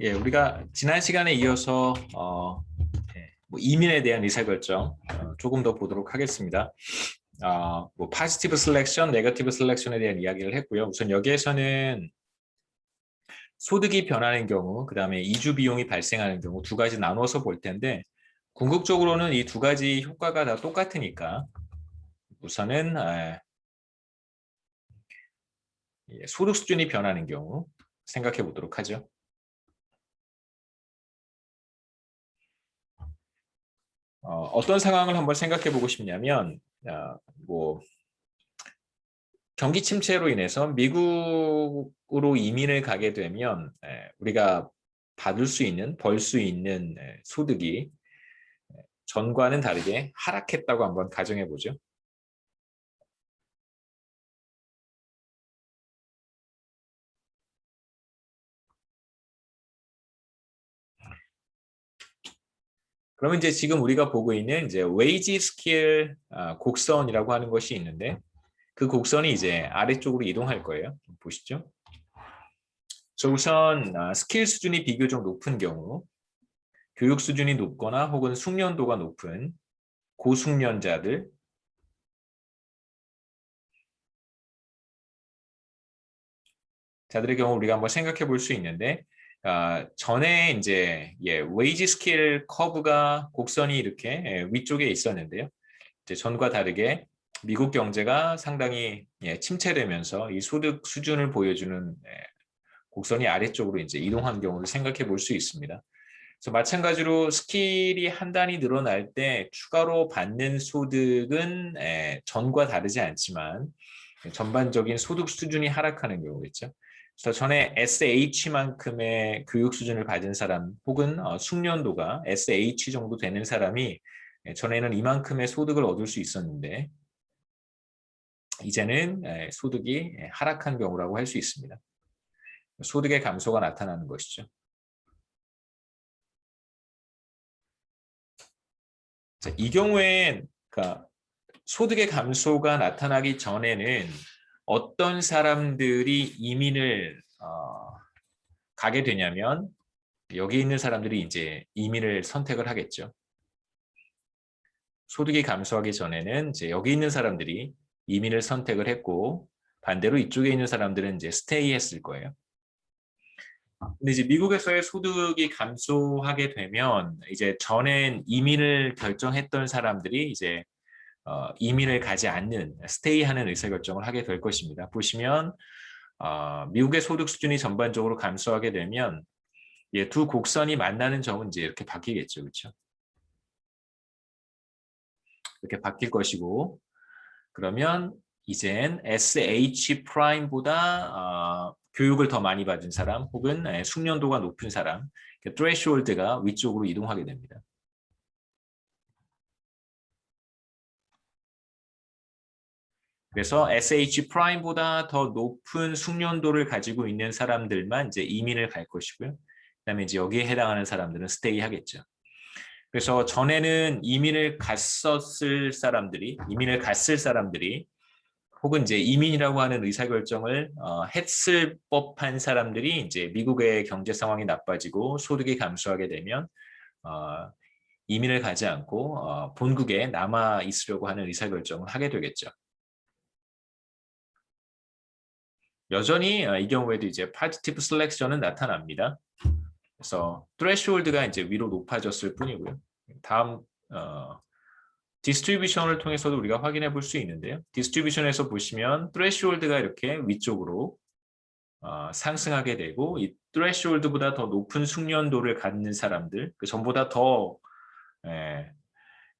예, 우리가 지난 시간에 이어서 뭐 이민에 대한 의사결정 조금 더 보도록 하겠습니다. 뭐 포지티브 셀렉션, 네거티브 셀렉션에 대한 이야기를 했고요. 우선 여기에서는 소득이 변하는 경우, 그 다음에 이주 비용이 발생하는 경우 두 가지 나눠서 볼 텐데 궁극적으로는 이 두 가지 효과가 다 똑같으니까 우선은 소득 수준이 변하는 경우 생각해 보도록 하죠. 어떤 상황을 한번 생각해 보고 싶냐면 뭐 경기 침체로 인해서 미국으로 이민을 가게 되면 우리가 받을 수 있는, 벌 수 있는 소득이 전과는 다르게 하락했다고 한번 가정해 보죠. 그러면 이제 지금 우리가 보고 있는 이제 웨이지 스케일 곡선이라고 하는 것이 있는데 그 곡선이 이제 아래쪽으로 이동할 거예요. 보시죠. 우선 스킬 수준이 비교적 높은 경우, 교육 수준이 높거나 혹은 숙련도가 높은 고숙련자들, 자들의 경우 우리가 한번 생각해 볼 수 있는데 전에 이제 웨이지 스케일 커브가 곡선이 이렇게 위쪽에 있었는데요. 이제 전과 다르게 미국 경제가 상당히 침체되면서 이 소득 수준을 보여주는 곡선이 아래쪽으로 이제 이동한 경우를 생각해 볼 수 있습니다. 그래서 마찬가지로 스킬이 한 단위 늘어날 때 추가로 받는 소득은 전과 다르지 않지만 전반적인 소득 수준이 하락하는 경우겠죠. 그래서 전에 SH만큼의 교육 수준을 받은 사람 혹은 숙련도가 SH 정도 되는 사람이 전에는 이만큼의 소득을 얻을 수 있었는데 이제는 소득이 하락한 경우라고 할 수 있습니다. 소득의 감소가 나타나는 것이죠. 자, 이 경우엔 그러니까 소득의 감소가 나타나기 전에는 어떤 사람들이 이민을 가게 되냐면 여기 있는 사람들이 이제 이민을 선택을 하겠죠. 소득이 감소하기 전에는 이제 여기 있는 사람들이 이민을 선택을 했고 반대로 이쪽에 있는 사람들은 이제 스테이 했을 거예요. 근데 이제 미국에서의 소득이 감소하게 되면 이제 전엔 이민을 결정했던 사람들이 이제 이민을 가지 않는 스테이하는 의사결정을 하게 될 것입니다. 보시면 미국의 소득 수준이 전반적으로 감소하게 되면 두 곡선이 만나는 점은 이제 이렇게 바뀌겠죠, 그렇죠? 이렇게 바뀔 것이고 그러면 이젠 SH 프라임보다 교육을 더 많이 받은 사람 혹은 숙련도가 높은 사람, 트레시홀드가 위쪽으로 이동하게 됩니다. 그래서 SH 프라임보다 더 높은 숙련도를 가지고 있는 사람들만 이제 이민을 갈 것이고요. 그다음에 이제 여기에 해당하는 사람들은 스테이 하겠죠. 그래서 전에는 이민을 갔을 사람들이 혹은 이제 이민이라고 하는 의사결정을 했을 법한 사람들이 이제 미국의 경제 상황이 나빠지고 소득이 감소하게 되면 이민을 가지 않고 본국에 남아 있으려고 하는 의사결정을 하게 되겠죠. 여전히 이 경우에도 이제 포지티브 셀렉션은 나타납니다. 그래서 threshold가 이제 위로 높아졌을 뿐이고요. 다음 디스트리뷰션을 통해서도 우리가 확인해 볼 수 있는데요. 디스트리뷰션에서 보시면 threshold가 이렇게 위쪽으로 상승하게 되고 이 threshold보다 더 높은 숙련도를 갖는 사람들, 전보다 더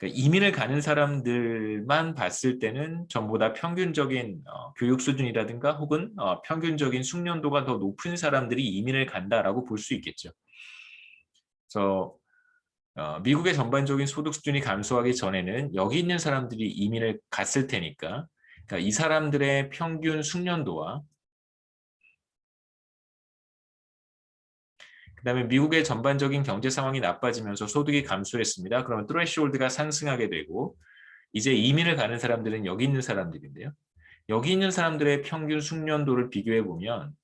그러니까 이민을 가는 사람들만 봤을 때는 전보다 평균적인 교육 수준이라든가 혹은 평균적인 숙련도가 더 높은 사람들이 이민을 간다라고 볼 수 있겠죠. 그래서 미국의 전반적인 소득 수준이 감소하기 전에는 여기 있는 사람들이 이민을 갔을 테니까 그러니까 이 사람들의 평균 숙련도와 그다음에 미국의 전반적인 경제 상황이 나빠지면서 소득이 감소했습니다. 그러면 트레시홀드가 상승하게 되고 이제 이민을 가는 사람들은 여기 있는 사람들인데요. 여기 있는 사람들의 평균 숙련도를 비교해 보면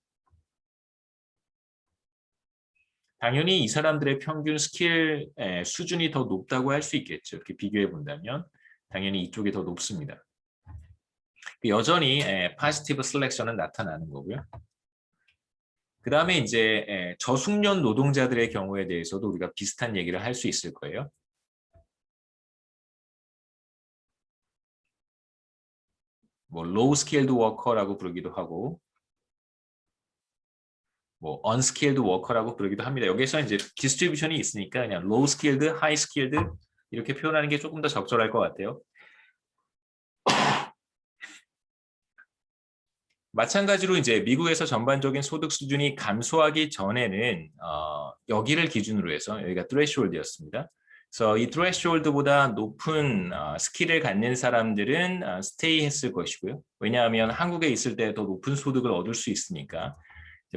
당연히 이 사람들의 평균 스킬 수준이 더 높다고 할 수 있겠죠. 이렇게 비교해 본다면 당연히 이쪽이 더 높습니다. 여전히 파지티브 셀렉션은 나타나는 거고요. 그 다음에 이제 저숙련 노동자들의 경우에 대해서도 우리가 비슷한 얘기를 할 수 있을 거예요. 뭐 low skilled worker라고 부르기도 하고 뭐 unskilled worker라고 부르기도 합니다. 여기서 이제 디스트리뷰션이 있으니까 그냥 low skilled, high skilled 이렇게 표현하는 게 조금 더 적절할 것 같아요. 마찬가지로 이제 미국에서 전반적인 소득 수준이 감소하기 전에는 여기를 기준으로 해서 여기가 threshold였습니다. 그래서 이 threshold보다 높은 스킬을 갖는 사람들은 스테이 했을 것이고요. 왜냐하면 한국에 있을 때 더 높은 소득을 얻을 수 있으니까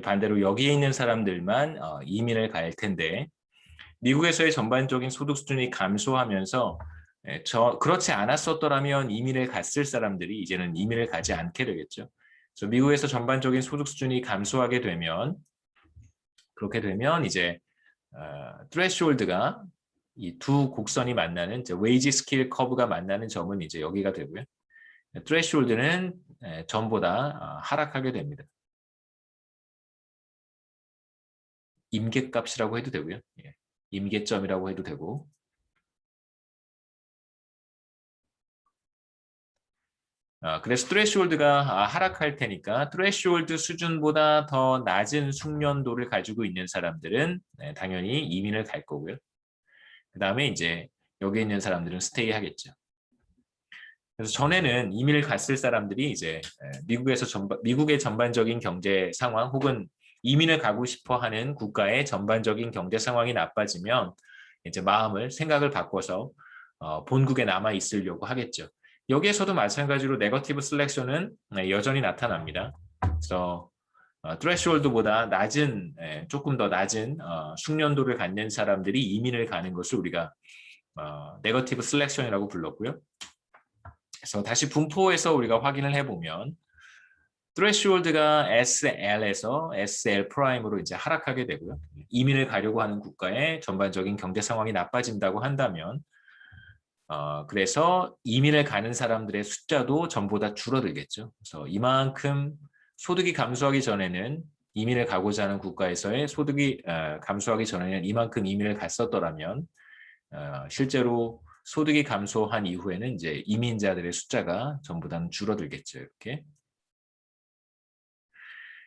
반대로 여기에 있는 사람들만 이민을 갈 텐데 미국에서의 전반적인 소득 수준이 감소하면서 그렇지 않았었더라면 이민을 갔을 사람들이 이제는 이민을 가지 않게 되겠죠. 그래서 미국에서 전반적인 소득 수준이 감소하게 되면 그렇게 되면 이제 threshold가 이 두 곡선이 만나는 이제 wage skill 커브가 만나는 점은 이제 여기가 되고요. threshold는 전보다 하락하게 됩니다. 임계값이라고 해도 되고요. 임계점이라고 해도 되고. 그래서 threshold가 하락할 테니까 threshold 수준보다 더 낮은 숙련도를 가지고 있는 사람들은 당연히 이민을 갈 거고요. 그 다음에 이제 여기 있는 사람들은 스테이 하겠죠. 그래서 전에는 이민을 갔을 사람들이 이제 미국의 전반적인 경제 상황 혹은 이민을 가고 싶어 하는 국가의 전반적인 경제 상황이 나빠지면 이제 생각을 바꿔서 본국에 남아 있으려고 하겠죠. 여기에서도 마찬가지로 네거티브 셀렉션은 여전히 나타납니다. 그래서 threshold보다 조금 더 낮은 숙련도를 갖는 사람들이 이민을 가는 것을 우리가 네거티브 셀렉션이라고 불렀고요. 그래서 다시 분포에서 우리가 확인을 해보면 threshold가 SL에서 SL 프라임으로 이제 하락하게 되고요. 이민을 가려고 하는 국가의 전반적인 경제 상황이 나빠진다고 한다면 그래서 이민을 가는 사람들의 숫자도 전보다 줄어들겠죠. 그래서 이만큼 소득이 감소하기 전에는 이민을 가고자 하는 국가에서의 소득이 감소하기 전에는 이만큼 이민을 갔었더라면 실제로 소득이 감소한 이후에는 이제 이민자들의 숫자가 전보다는 줄어들겠죠. 이렇게.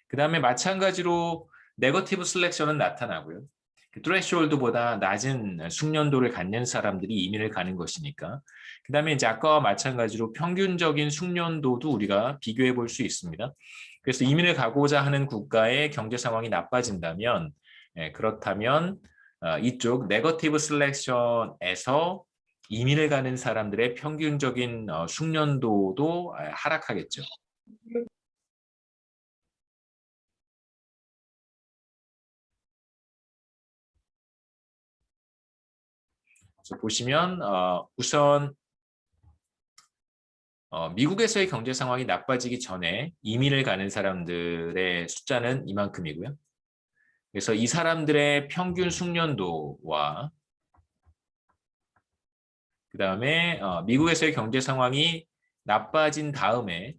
그 다음에 마찬가지로 네거티브 셀렉션은 나타나고요. threshold보다 낮은 숙련도를 갖는 사람들이 이민을 가는 것이니까. 그 다음에 이제 아까와 마찬가지로 평균적인 숙련도도 우리가 비교해 볼 수 있습니다. 그래서 이민을 가고자 하는 국가의 경제 상황이 나빠진다면 그렇다면 이쪽 네거티브 셀렉션에서 이민을 가는 사람들의 평균적인 숙련도도 하락하겠죠. 그래서 보시면 우선 미국에서의 경제 상황이 나빠지기 전에 이민을 가는 사람들의 숫자는 이만큼이고요. 그래서 이 사람들의 평균 숙련도와 그 다음에 미국에서의 경제 상황이 나빠진 다음에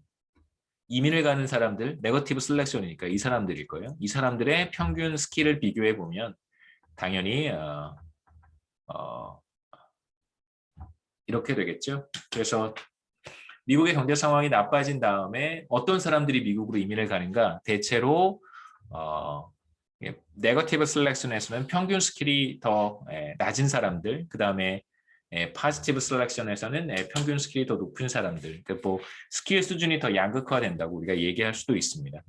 이민을 가는 사람들, 네거티브 셀렉션이니까 이 사람들일 거예요. 이 사람들의 평균 스킬을 비교해 보면 당연히 이렇게 되겠죠. 그래서 미국의 경제 상황이 나빠진 다음에 어떤 사람들이 미국으로 이민을 가는가? 대체로 네거티브 셀렉션에서는 평균 스킬이 더 낮은 사람들, 그 다음에 파지티브 셀렉션에서는 평균 스킬이 더 높은 사람들, 그러니까 뭐 스킬 수준이 더 양극화된다고 우리가 얘기할 수도 있습니다.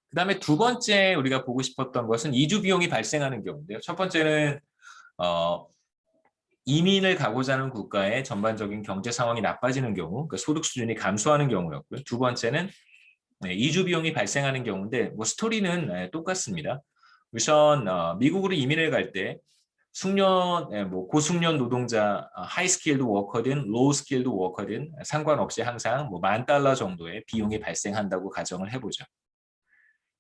그 다음에 두 번째 우리가 보고 싶었던 것은 이주 비용이 발생하는 경우인데요. 첫 번째는 이민을 가고자 하는 국가의 전반적인 경제 상황이 나빠지는 경우, 그러니까 소득 수준이 감소하는 경우였고요. 두 번째는 이주 비용이 발생하는 경우인데 뭐 스토리는 똑같습니다. 우선 미국으로 이민을 갈 때 뭐 고숙련 노동자, 하이 스킬드 워커든 로우 스킬드 워커든 상관없이 항상 뭐 $10,000 정도의 비용이 발생한다고 가정을 해보죠.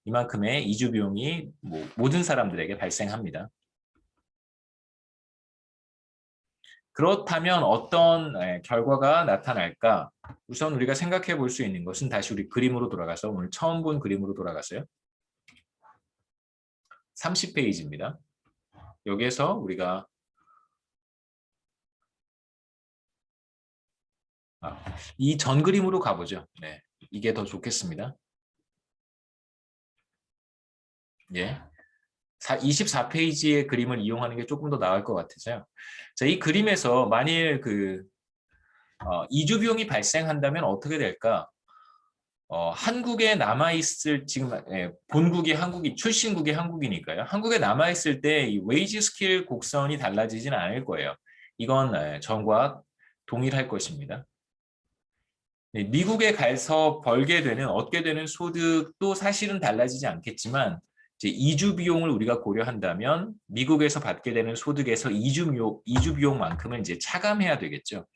이만큼의 이주 비용이 모든 사람들에게 발생합니다. 그렇다면 어떤 결과가 나타날까? 우선 우리가 생각해 볼 수 있는 것은 다시 우리 그림으로 돌아가서 오늘 처음 본 그림으로 돌아가서요. 30페이지입니다. 여기에서 우리가 이 전 그림으로 가보죠. 네, 이게 더 좋겠습니다. 예. 24페이지의 그림을 이용하는 게 조금 더 나을 것 같아서요. 자, 이 그림에서 만일 이주 비용이 발생한다면 어떻게 될까? 한국에 남아있을 지금 본국이 한국이 출신국이 한국이니까요. 한국에 남아있을 때 이 웨이지 스킬 곡선이 달라지지는 않을 거예요. 이건 전과 동일할 것입니다. 미국에 가서 벌게 되는 얻게 되는 소득도 사실은 달라지지 않겠지만 이제 이주 비용을 우리가 고려한다면 미국에서 받게 되는 소득에서 이주 비용만큼은 이제 차감해야 되겠죠.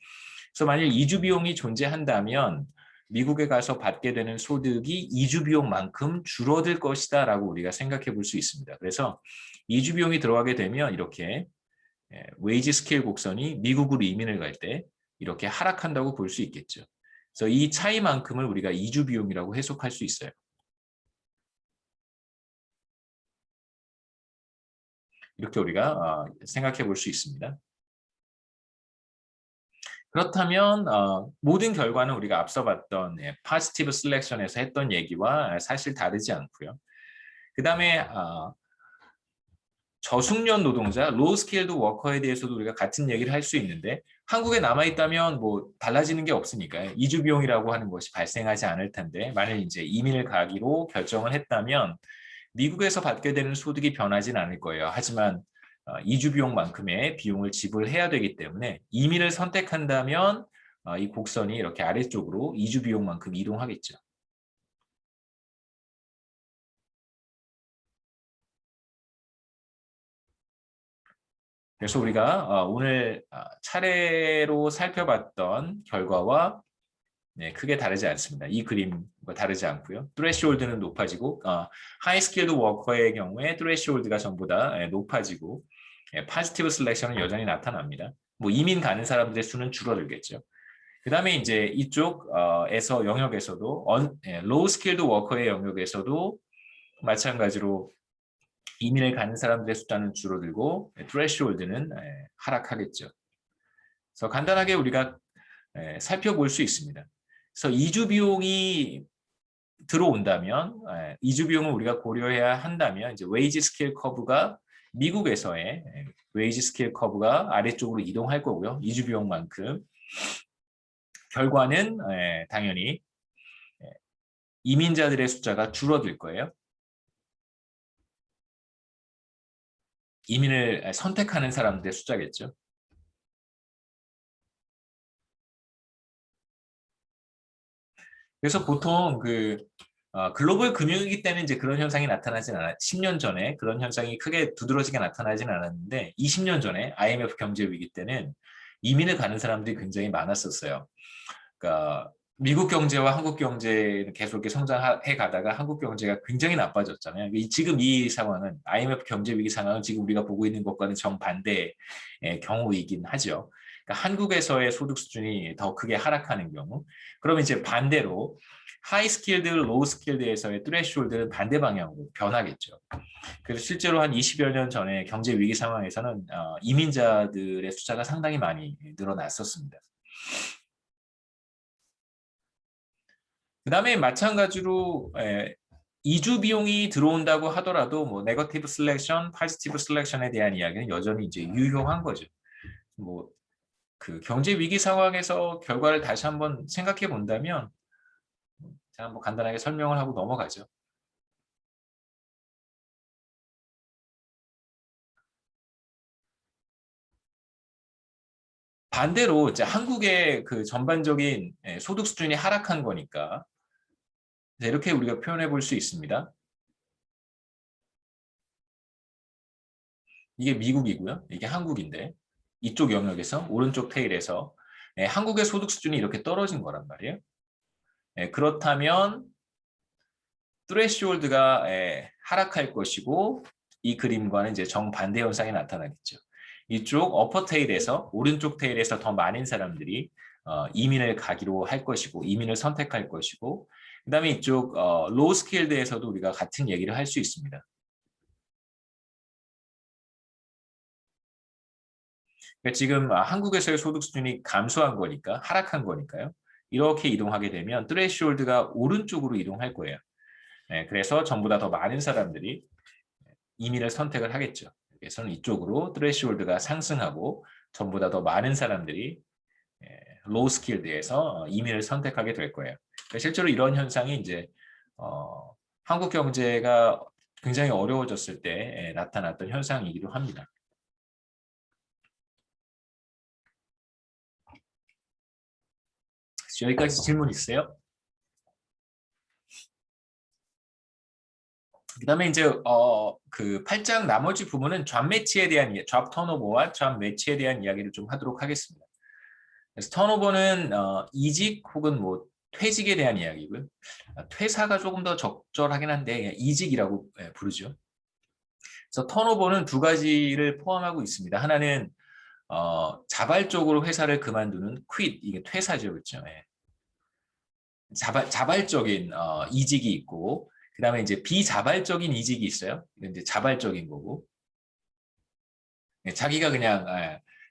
그래서 만일 이주 비용이 존재한다면 미국에 가서 받게 되는 소득이 이주 비용만큼 줄어들 것이다라고 우리가 생각해 볼 수 있습니다. 그래서 이주 비용이 들어가게 되면 이렇게 웨이지 스케일 곡선이 미국으로 이민을 갈 때 이렇게 하락한다고 볼 수 있겠죠. 그래서 이 차이만큼을 우리가 이주 비용이라고 해석할 수 있어요. 이렇게 우리가 생각해 볼 수 있습니다. 그렇다면 모든 결과는 우리가 앞서 봤던 파지티브 셀렉션에서 했던 얘기와 사실 다르지 않고요. 그 다음에 저숙련 노동자, 로우 스킬드 워커에 대해서도 우리가 같은 얘기를 할 수 있는데 한국에 남아있다면 뭐 달라지는 게 없으니까요. 이주 비용이라고 하는 것이 발생하지 않을 텐데 만일 이제 이민을 가기로 결정을 했다면 미국에서 받게 되는 소득이 변하지는 않을 거예요. 하지만 이주 비용만큼의 비용을 지불해야 되기 때문에 이민을 선택한다면 이 곡선이 이렇게 아래쪽으로 이주 비용만큼 이동하겠죠. 그래서 우리가 오늘 차례로 살펴봤던 결과와 크게 다르지 않습니다. 이 그림과 다르지 않고요. 트레시홀드는 높아지고 하이 스킬드 워커의 경우에 트레시홀드가 전부 다 높아지고 파지티브 셀렉션은 여전히 나타납니다. 뭐 이민 가는 사람들의 수는 줄어들겠죠. 그 다음에 이제 이쪽에서 영역에서도 로우 스킬드 워커의 영역에서도 마찬가지로 이민을 가는 사람들의 숫자는 줄어들고 트레시홀드는 하락하겠죠. 그래서 간단하게 우리가 살펴볼 수 있습니다. 그래서 이주 비용이 들어온다면 이주 비용을 우리가 고려해야 한다면 이제 웨이지 스케일 커브가 미국에서의 웨이지 스케일 커브가 아래쪽으로 이동할 거고요. 이주 비용만큼 결과는 당연히 이민자들의 숫자가 줄어들 거예요. 이민을 선택하는 사람들의 숫자겠죠. 그래서 보통 글로벌 금융위기 때는 이제 그런 현상이 나타나진 않았, 10년 전에 그런 현상이 크게 두드러지게 나타나진 않았는데 20년 전에 IMF 경제 위기 때는 이민을 가는 사람들이 굉장히 많았었어요. 그러니까 미국 경제와 한국 경제는 계속 이렇게 성장해 가다가 한국 경제가 굉장히 나빠졌잖아요. 지금 이 상황은 IMF 경제 위기 상황은 지금 우리가 보고 있는 것과는 정반대의 경우이긴 하죠. 그러니까 한국에서의 소득 수준이 더 크게 하락하는 경우, 그러면 이제 반대로 하이 스킬드, 로우 스킬드에서의 트레시홀드는 반대 방향으로 변하겠죠. 그래서 실제로 한 20여 년 전에 경제 위기 상황에서는 이민자들의 숫자가 상당히 많이 늘어났었습니다. 그 다음에 마찬가지로 이주 비용이 들어온다고 하더라도 뭐 네거티브 셀렉션, 포지티브 셀렉션에 대한 이야기는 여전히 이제 유효한 거죠. 뭐 그 경제 위기 상황에서 결과를 다시 한번 생각해 본다면 제가 한번 간단하게 설명을 하고 넘어가죠. 반대로 이제 한국의 그 전반적인 소득 수준이 하락한 거니까 이렇게 우리가 표현해 볼 수 있습니다. 이게 미국이고요. 이게 한국인데 이쪽 영역에서 오른쪽 테일에서 한국의 소득 수준이 이렇게 떨어진 거란 말이에요. 그렇다면 threshold가 하락할 것이고 이 그림과는 이제 정반대 현상이 나타나겠죠. 이쪽 어퍼 테일에서 오른쪽 테일에서 더 많은 사람들이 이민을 가기로 할 것이고 이민을 선택할 것이고 그다음에 이쪽 로우 스킬드에서도 우리가 같은 얘기를 할 수 있습니다. 그러니까 지금 한국에서의 소득 수준이 감소한 거니까 하락한 거니까요. 이렇게 이동하게 되면 트레시홀드가 오른쪽으로 이동할 거예요. 그래서 전보다 더 많은 사람들이 이민을 선택을 하겠죠. 그래서는 이쪽으로 트레시홀드가 상승하고 전보다 더 많은 사람들이 로우 스킬드에서 이민을 선택하게 될 거예요. 그러니까 실제로 이런 현상이 이제 한국 경제가 굉장히 어려워졌을 때 나타났던 현상이기도 합니다. 여기까지 질문 있어요? 그다음에 이제 그 8장 나머지 부분은 잡 매치에 대한 잡 턴오버와 잡 매치에 대한 이야기를 좀 하도록 하겠습니다. 그래서 턴오버는 이직 혹은 뭐 퇴직에 대한 이야기고요. 퇴사가 조금 더 적절하긴 한데 이직이라고 부르죠. 그래서 턴오버는 두 가지를 포함하고 있습니다. 하나는 자발적으로 회사를 그만두는 quit, 이게 퇴사죠, 그렇죠? 자발적인 이직이 있고, 그 다음에 이제 비자발적인 이직이 있어요. 이건 이제 자발적인 거고, 자기가 그냥,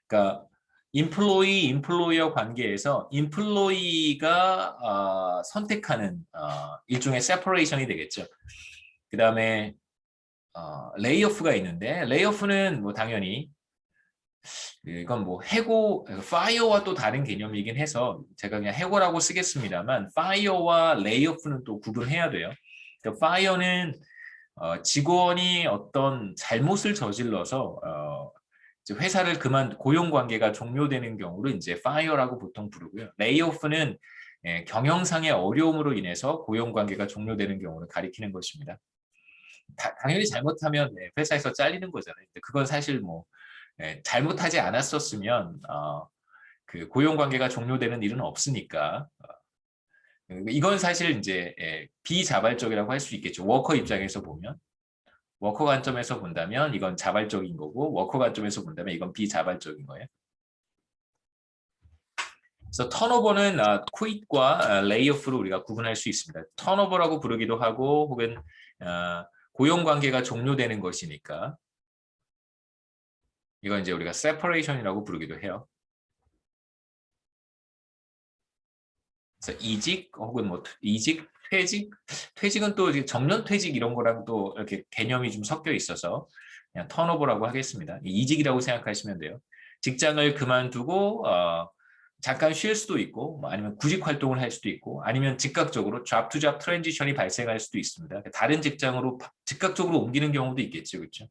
그러니까 인플로이, 인플로이어 관계에서 인플로이가 선택하는 일종의 세퍼레이션이 되겠죠. 그 다음에 레이오프가 있는데, 레이오프는 뭐 당연히 이건 뭐 해고, 파이어와 또 다른 개념이긴 해서 제가 그냥 해고라고 쓰겠습니다만 파이어와 레이오프는 또 구분해야 돼요. 그러니까 파이어는 직원이 어떤 잘못을 저질러서 회사를 고용 관계가 종료되는 경우를 이제 파이어라고 보통 부르고요. 레이오프는 경영상의 어려움으로 인해서 고용 관계가 종료되는 경우를 가리키는 것입니다. 당연히 잘못하면 회사에서 잘리는 거잖아요. 그건 사실 뭐 잘못하지 않았었으면 그 고용 관계가 종료되는 일은 없으니까 이건 사실 이제 비자발적이라고 할 수 있겠죠. 워커 입장에서 보면 워커 관점에서 본다면 이건 자발적인 거고 워커 관점에서 본다면 이건 비자발적인 거예요. 그래서 턴오버는 quit과 레이오프로 우리가 구분할 수 있습니다. 턴오버라고 부르기도 하고 혹은 고용 관계가 종료되는 것이니까 이건 이제 우리가 separation이라고 부르기도 해요. 그래서 이직 혹은 뭐 이직, 퇴직은 또 정년 퇴직 이런 거랑 또 이렇게 개념이 좀 섞여 있어서 그냥 턴오버라고 하겠습니다. 이직이라고 생각하시면 돼요. 직장을 그만두고 잠깐 쉴 수도 있고 뭐 아니면 구직 활동을 할 수도 있고 아니면 즉각적으로 잡 투 잡 트랜지션이 발생할 수도 있습니다. 다른 직장으로 즉각적으로 옮기는 경우도 있겠죠, 그렇죠?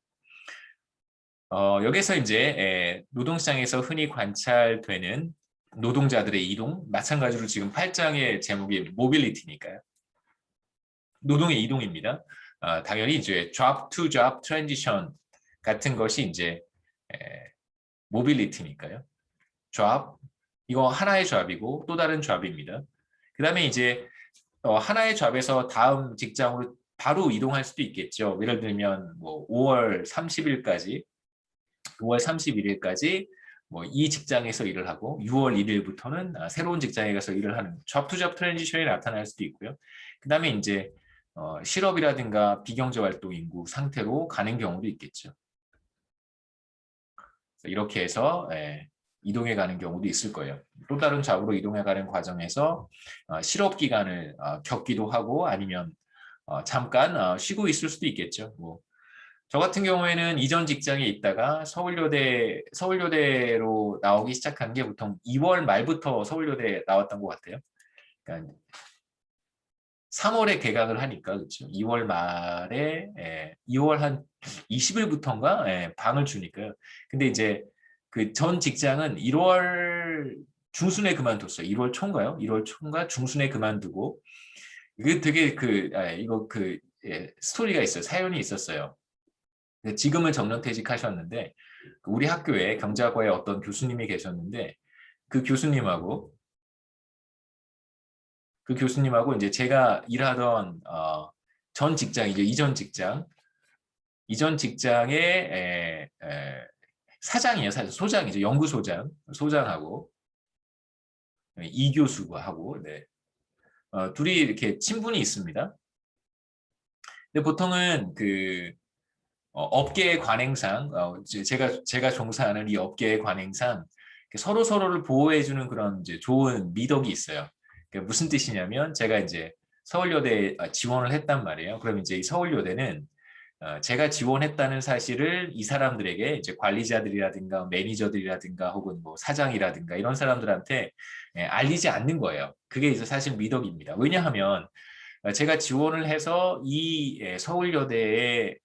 여기서 이제 노동시장에서 흔히 관찰되는 노동자들의 이동, 마찬가지로 지금 8장의 제목이 모빌리티니까요. 노동의 이동입니다. 당연히 이제 job to job transition 같은 것이 이제 모빌리티니까요. job, 이거 하나의 job이고 또 다른 job입니다. 그 다음에 이제 하나의 job에서 다음 직장으로 바로 이동할 수도 있겠죠. 예를 들면 뭐 5월 30일까지 5월 31일까지 뭐 이 직장에서 일을 하고 6월 1일부터는 새로운 직장에 가서 일을 하는 job to job 트랜지션이 나타날 수도 있고요. 그다음에 이제 실업이라든가 비경제 활동 인구 상태로 가는 경우도 있겠죠. 이렇게 해서 이동해 가는 경우도 있을 거예요. 또 다른 잡으로 이동해 가는 과정에서 실업 기간을 겪기도 하고 아니면 잠깐 쉬고 있을 수도 있겠죠. 뭐 저 같은 경우에는 이전 직장에 있다가 서울여대로 나오기 시작한 게 보통 2월 말부터 서울여대에 나왔던 것 같아요. 그러니까 3월에 개강을 하니까 그렇죠. 2월 말에 2월 한 20일부터인가 방을 주니까요. 근데 이제 그 전 직장은 1월 중순에 그만뒀어요. 1월 초인가요? 1월 초인가 중순에 그만두고 이게 되게 스토리가 있어요. 사연이 있었어요. 지금은 정년퇴직하셨는데 우리 학교에 경제학과에 어떤 교수님이 계셨는데 그 교수님하고 이제 제가 일하던 전 직장이죠. 이전 직장의 사장이에요. 소장이죠. 소장하고 이 교수하고 네. 둘이 이렇게 친분이 있습니다. 근데 보통은 그 업계의 관행상 제가 종사하는 이 업계의 관행상 서로 서로를 보호해주는 그런 이제 좋은 미덕이 있어요. 그러니까 무슨 뜻이냐면 제가 이제 서울여대에 지원을 했단 말이에요. 그럼 이제 이 서울여대는 제가 지원했다는 사실을 이 사람들에게 이제 관리자들이라든가 매니저들이라든가 혹은 뭐 사장이라든가 이런 사람들한테 알리지 않는 거예요. 그게 이제 사실 미덕입니다. 왜냐하면 제가 지원을 해서 이 서울여대에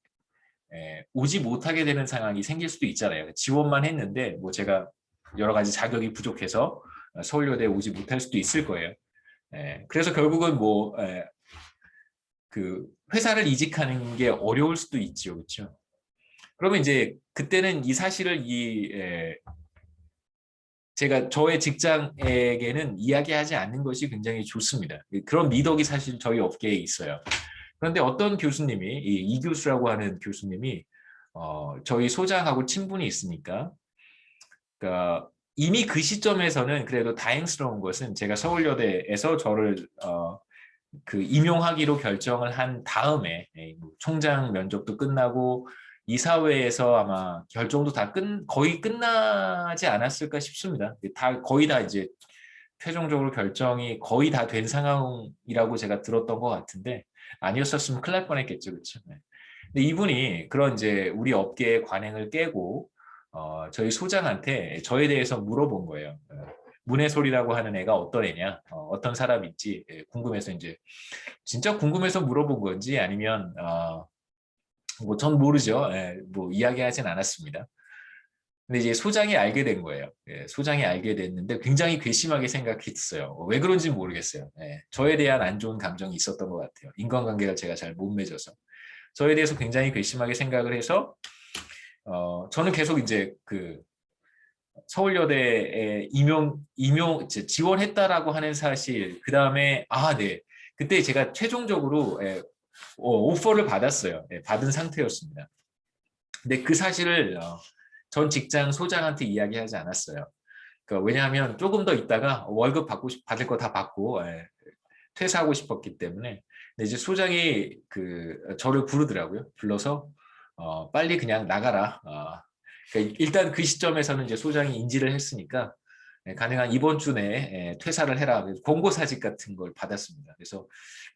오지 못하게 되는 상황이 생길 수도 있잖아요. 지원만 했는데 뭐 제가 여러 가지 자격이 부족해서 서울여대에 오지 못할 수도 있을 거예요. 그래서 결국은 뭐 그 회사를 이직하는 게 어려울 수도 있죠, 그렇죠? 그러면 이제 그때는 이 사실을 제가 저의 직장에게는 이야기하지 않는 것이 굉장히 좋습니다. 그런 미덕이 사실 저희 업계에 있어요. 그런데 어떤 교수님이 이 교수라고 하는 교수님이 저희 소장하고 친분이 있으니까 그러니까 이미 그 시점에서는 그래도 다행스러운 것은 제가 서울여대에서 저를 그 임용하기로 결정을 한 다음에 뭐 총장 면접도 끝나고 이사회에서 아마 결정도 다 거의 끝나지 않았을까 싶습니다. 거의 다 이제 최종적으로 결정이 거의 다 된 상황이라고 제가 들었던 것 같은데 아니었었으면 큰일 날 뻔했겠죠, 그렇죠? 근데 이분이 그런 이제 우리 업계의 관행을 깨고 저희 소장한테 저에 대해서 물어본 거예요. 문해솔이라고 하는 애가 어떤 애냐, 어떤 사람인지 궁금해서 이제 진짜 궁금해서 물어본 건지 아니면 뭐 전 모르죠. 뭐 이야기하진 않았습니다. 근데 이제 소장이 알게 된 거예요. 소장이 알게 됐는데 굉장히 괘씸하게 생각했어요. 왜 그런지 모르겠어요. 저에 대한 안 좋은 감정이 있었던 것 같아요. 인간관계를 제가 잘 못 맺어서. 저에 대해서 굉장히 괘씸하게 생각을 해서 저는 계속 이제 그 서울여대에 지원했다라고 하는 사실, 그 다음에 네. 그때 제가 최종적으로 오퍼를 받았어요. 받은 상태였습니다. 근데 그 사실을 전 직장 소장한테 이야기하지 않았어요. 그러니까 왜냐하면 조금 더 있다가 월급 받을 거 다 받고 퇴사하고 싶었기 때문에. 근데 이제 소장이 저를 부르더라고요. 불러서 빨리 그냥 나가라. 그러니까 일단 그 시점에서는 이제 소장이 인지를 했으니까 가능한 이번 주 내에 퇴사를 해라. 공고사직 같은 걸 받았습니다. 그래서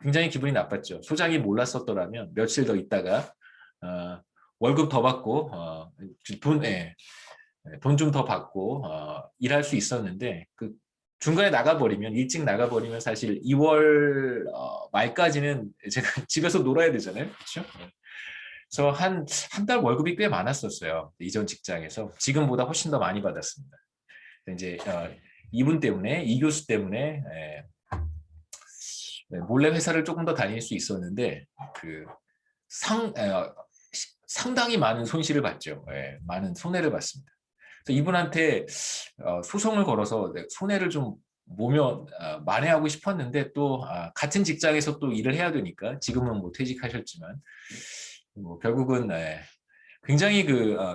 굉장히 기분이 나빴죠. 소장이 몰랐었더라면 며칠 더 있다가 월급 더 받고 돈 좀 더 받고 일할 수 있었는데 그 중간에 나가버리면 일찍 나가버리면 사실 2월 말까지는 제가 집에서 놀아야 되잖아요. 그렇죠? 그래서 한 달 월급이 꽤 많았었어요. 이전 직장에서 지금보다 훨씬 더 많이 받았습니다. 이제 이분 때문에 이 교수 때문에 몰래 회사를 조금 더 다닐 수 있었는데 그 상당히 많은 손실을 봤죠. 많은 손해를 봤습니다. 그래서 이분한테 소송을 걸어서 손해를 좀 만회하고 싶었는데 또 같은 직장에서 또 일을 해야 되니까 지금은 뭐 퇴직하셨지만 뭐 결국은 굉장히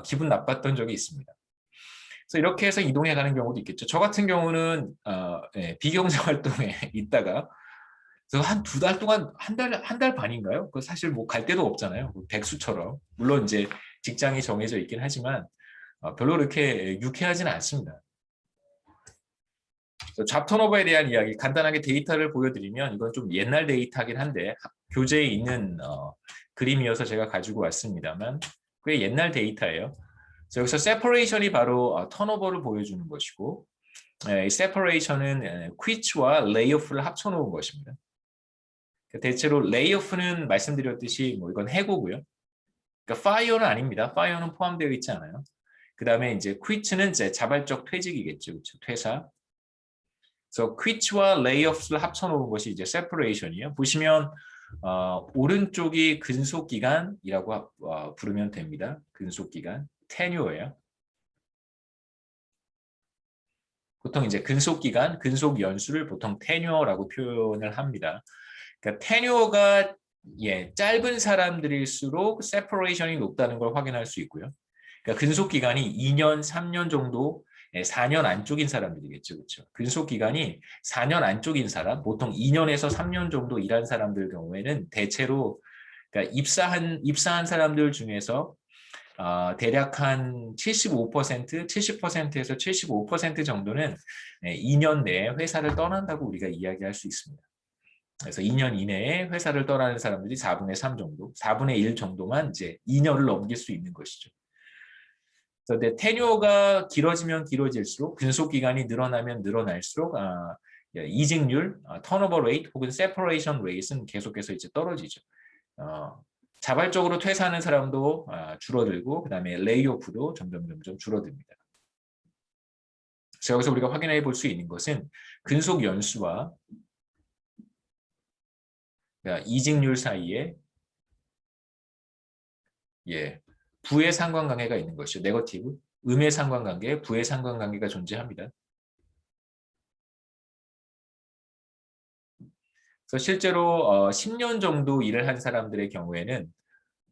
기분 나빴던 적이 있습니다. 그래서 이렇게 해서 이동해 가는 경우도 있겠죠. 저 같은 경우는 비경제 활동에 있다가 그래서 한 2달 동안 한 달 반인가요? 그 사실 뭐 갈 데도 없잖아요. 백수처럼. 물론 이제 직장이 정해져 있긴 하지만 별로 그렇게 유쾌하지는 않습니다. 잡 턴오버에 대한 이야기 간단하게 데이터를 보여드리면 이건 좀 옛날 데이터긴 한데 교재에 있는 그림이어서 제가 가지고 왔습니다만 꽤 옛날 데이터예요. 여기서 separation이 바로 턴오버를 보여주는 것이고 이 separation은 quit와 layoff를 합쳐놓은 것입니다. 대체로 layoff는 말씀드렸듯이 뭐 이건 해고고요. 그러니까 fire는 아닙니다. fire는 포함되어 있지 않아요. 그 다음에 이제 quit는 이제 자발적 퇴직이겠죠, 그렇죠? 퇴사. 그래서 quit와 layoff를 합쳐놓은 것이 이제 separation이에요. 보시면 오른쪽이 근속기간이라고 부르면 됩니다. 근속기간, tenure예요. 보통 이제 근속기간, 근속연수를 보통 tenure라고 표현을 합니다. 그러니까 tenure가 짧은 사람들일수록 separation이 높다는 걸 확인할 수 있고요. 그러니까 근속 기간이 2년, 3년 정도, 4년 안쪽인 사람들이겠죠, 그렇죠? 근속 기간이 4년 안쪽인 사람, 보통 2년에서 3년 정도 일한 사람들 경우에는 대체로 그러니까 입사한 사람들 중에서 대략 한 75%, 70%에서 75% 정도는 2년 내에 회사를 떠난다고 우리가 이야기할 수 있습니다. 그래서 2년 이내에 회사를 떠나는 사람들이 4분의 3 정도, 4분의 1 정도만 이제 2년을 넘길 수 있는 것이죠. 그런데 테뉴어가 길어지면 길어질수록 근속 기간이 늘어나면 늘어날수록 이직률, 턴오버 레이트 혹은 세퍼레이션 레이트는 계속해서 이제 떨어지죠. 자발적으로 퇴사하는 사람도 줄어들고 그다음에 레이오프도 점점 줄어듭니다. 그래서 여기서 우리가 확인해 볼 수 있는 것은 근속 연수와 이직률 사이에 부의 상관관계가 있는 것이죠. 네거티브, 음의 상관관계, 부의 상관관계가 존재합니다. 그래서 실제로 10년 정도 일을 한 사람들의 경우에는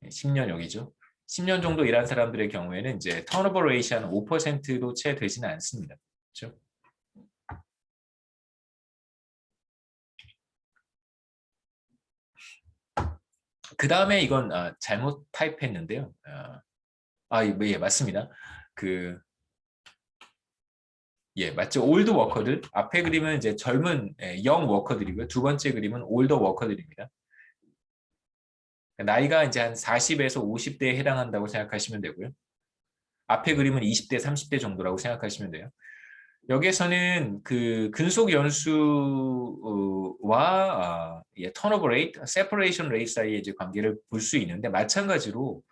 10년 여기죠. 10년 정도 일한 사람들의 경우에는 이제 턴오버 레이시 한 5%도 채 되지는 않습니다. 그렇죠? 그 다음에 이건 잘못 타입했는데요. 맞습니다. 맞죠. 올드 워커들. 앞에 그림은 이제 젊은 영 워커들이고요. 두 번째 그림은 올더 워커들입니다. 나이가 이제 한 40에서 50대에 해당한다고 생각하시면 되고요. 앞에 그림은 20대, 30대 정도라고 생각하시면 돼요. 여기에서는 그 근속 연수와 턴오버 레이트, 세퍼레이션 레이트 사이의 이제 관계를 볼 수 있는데 마찬가지로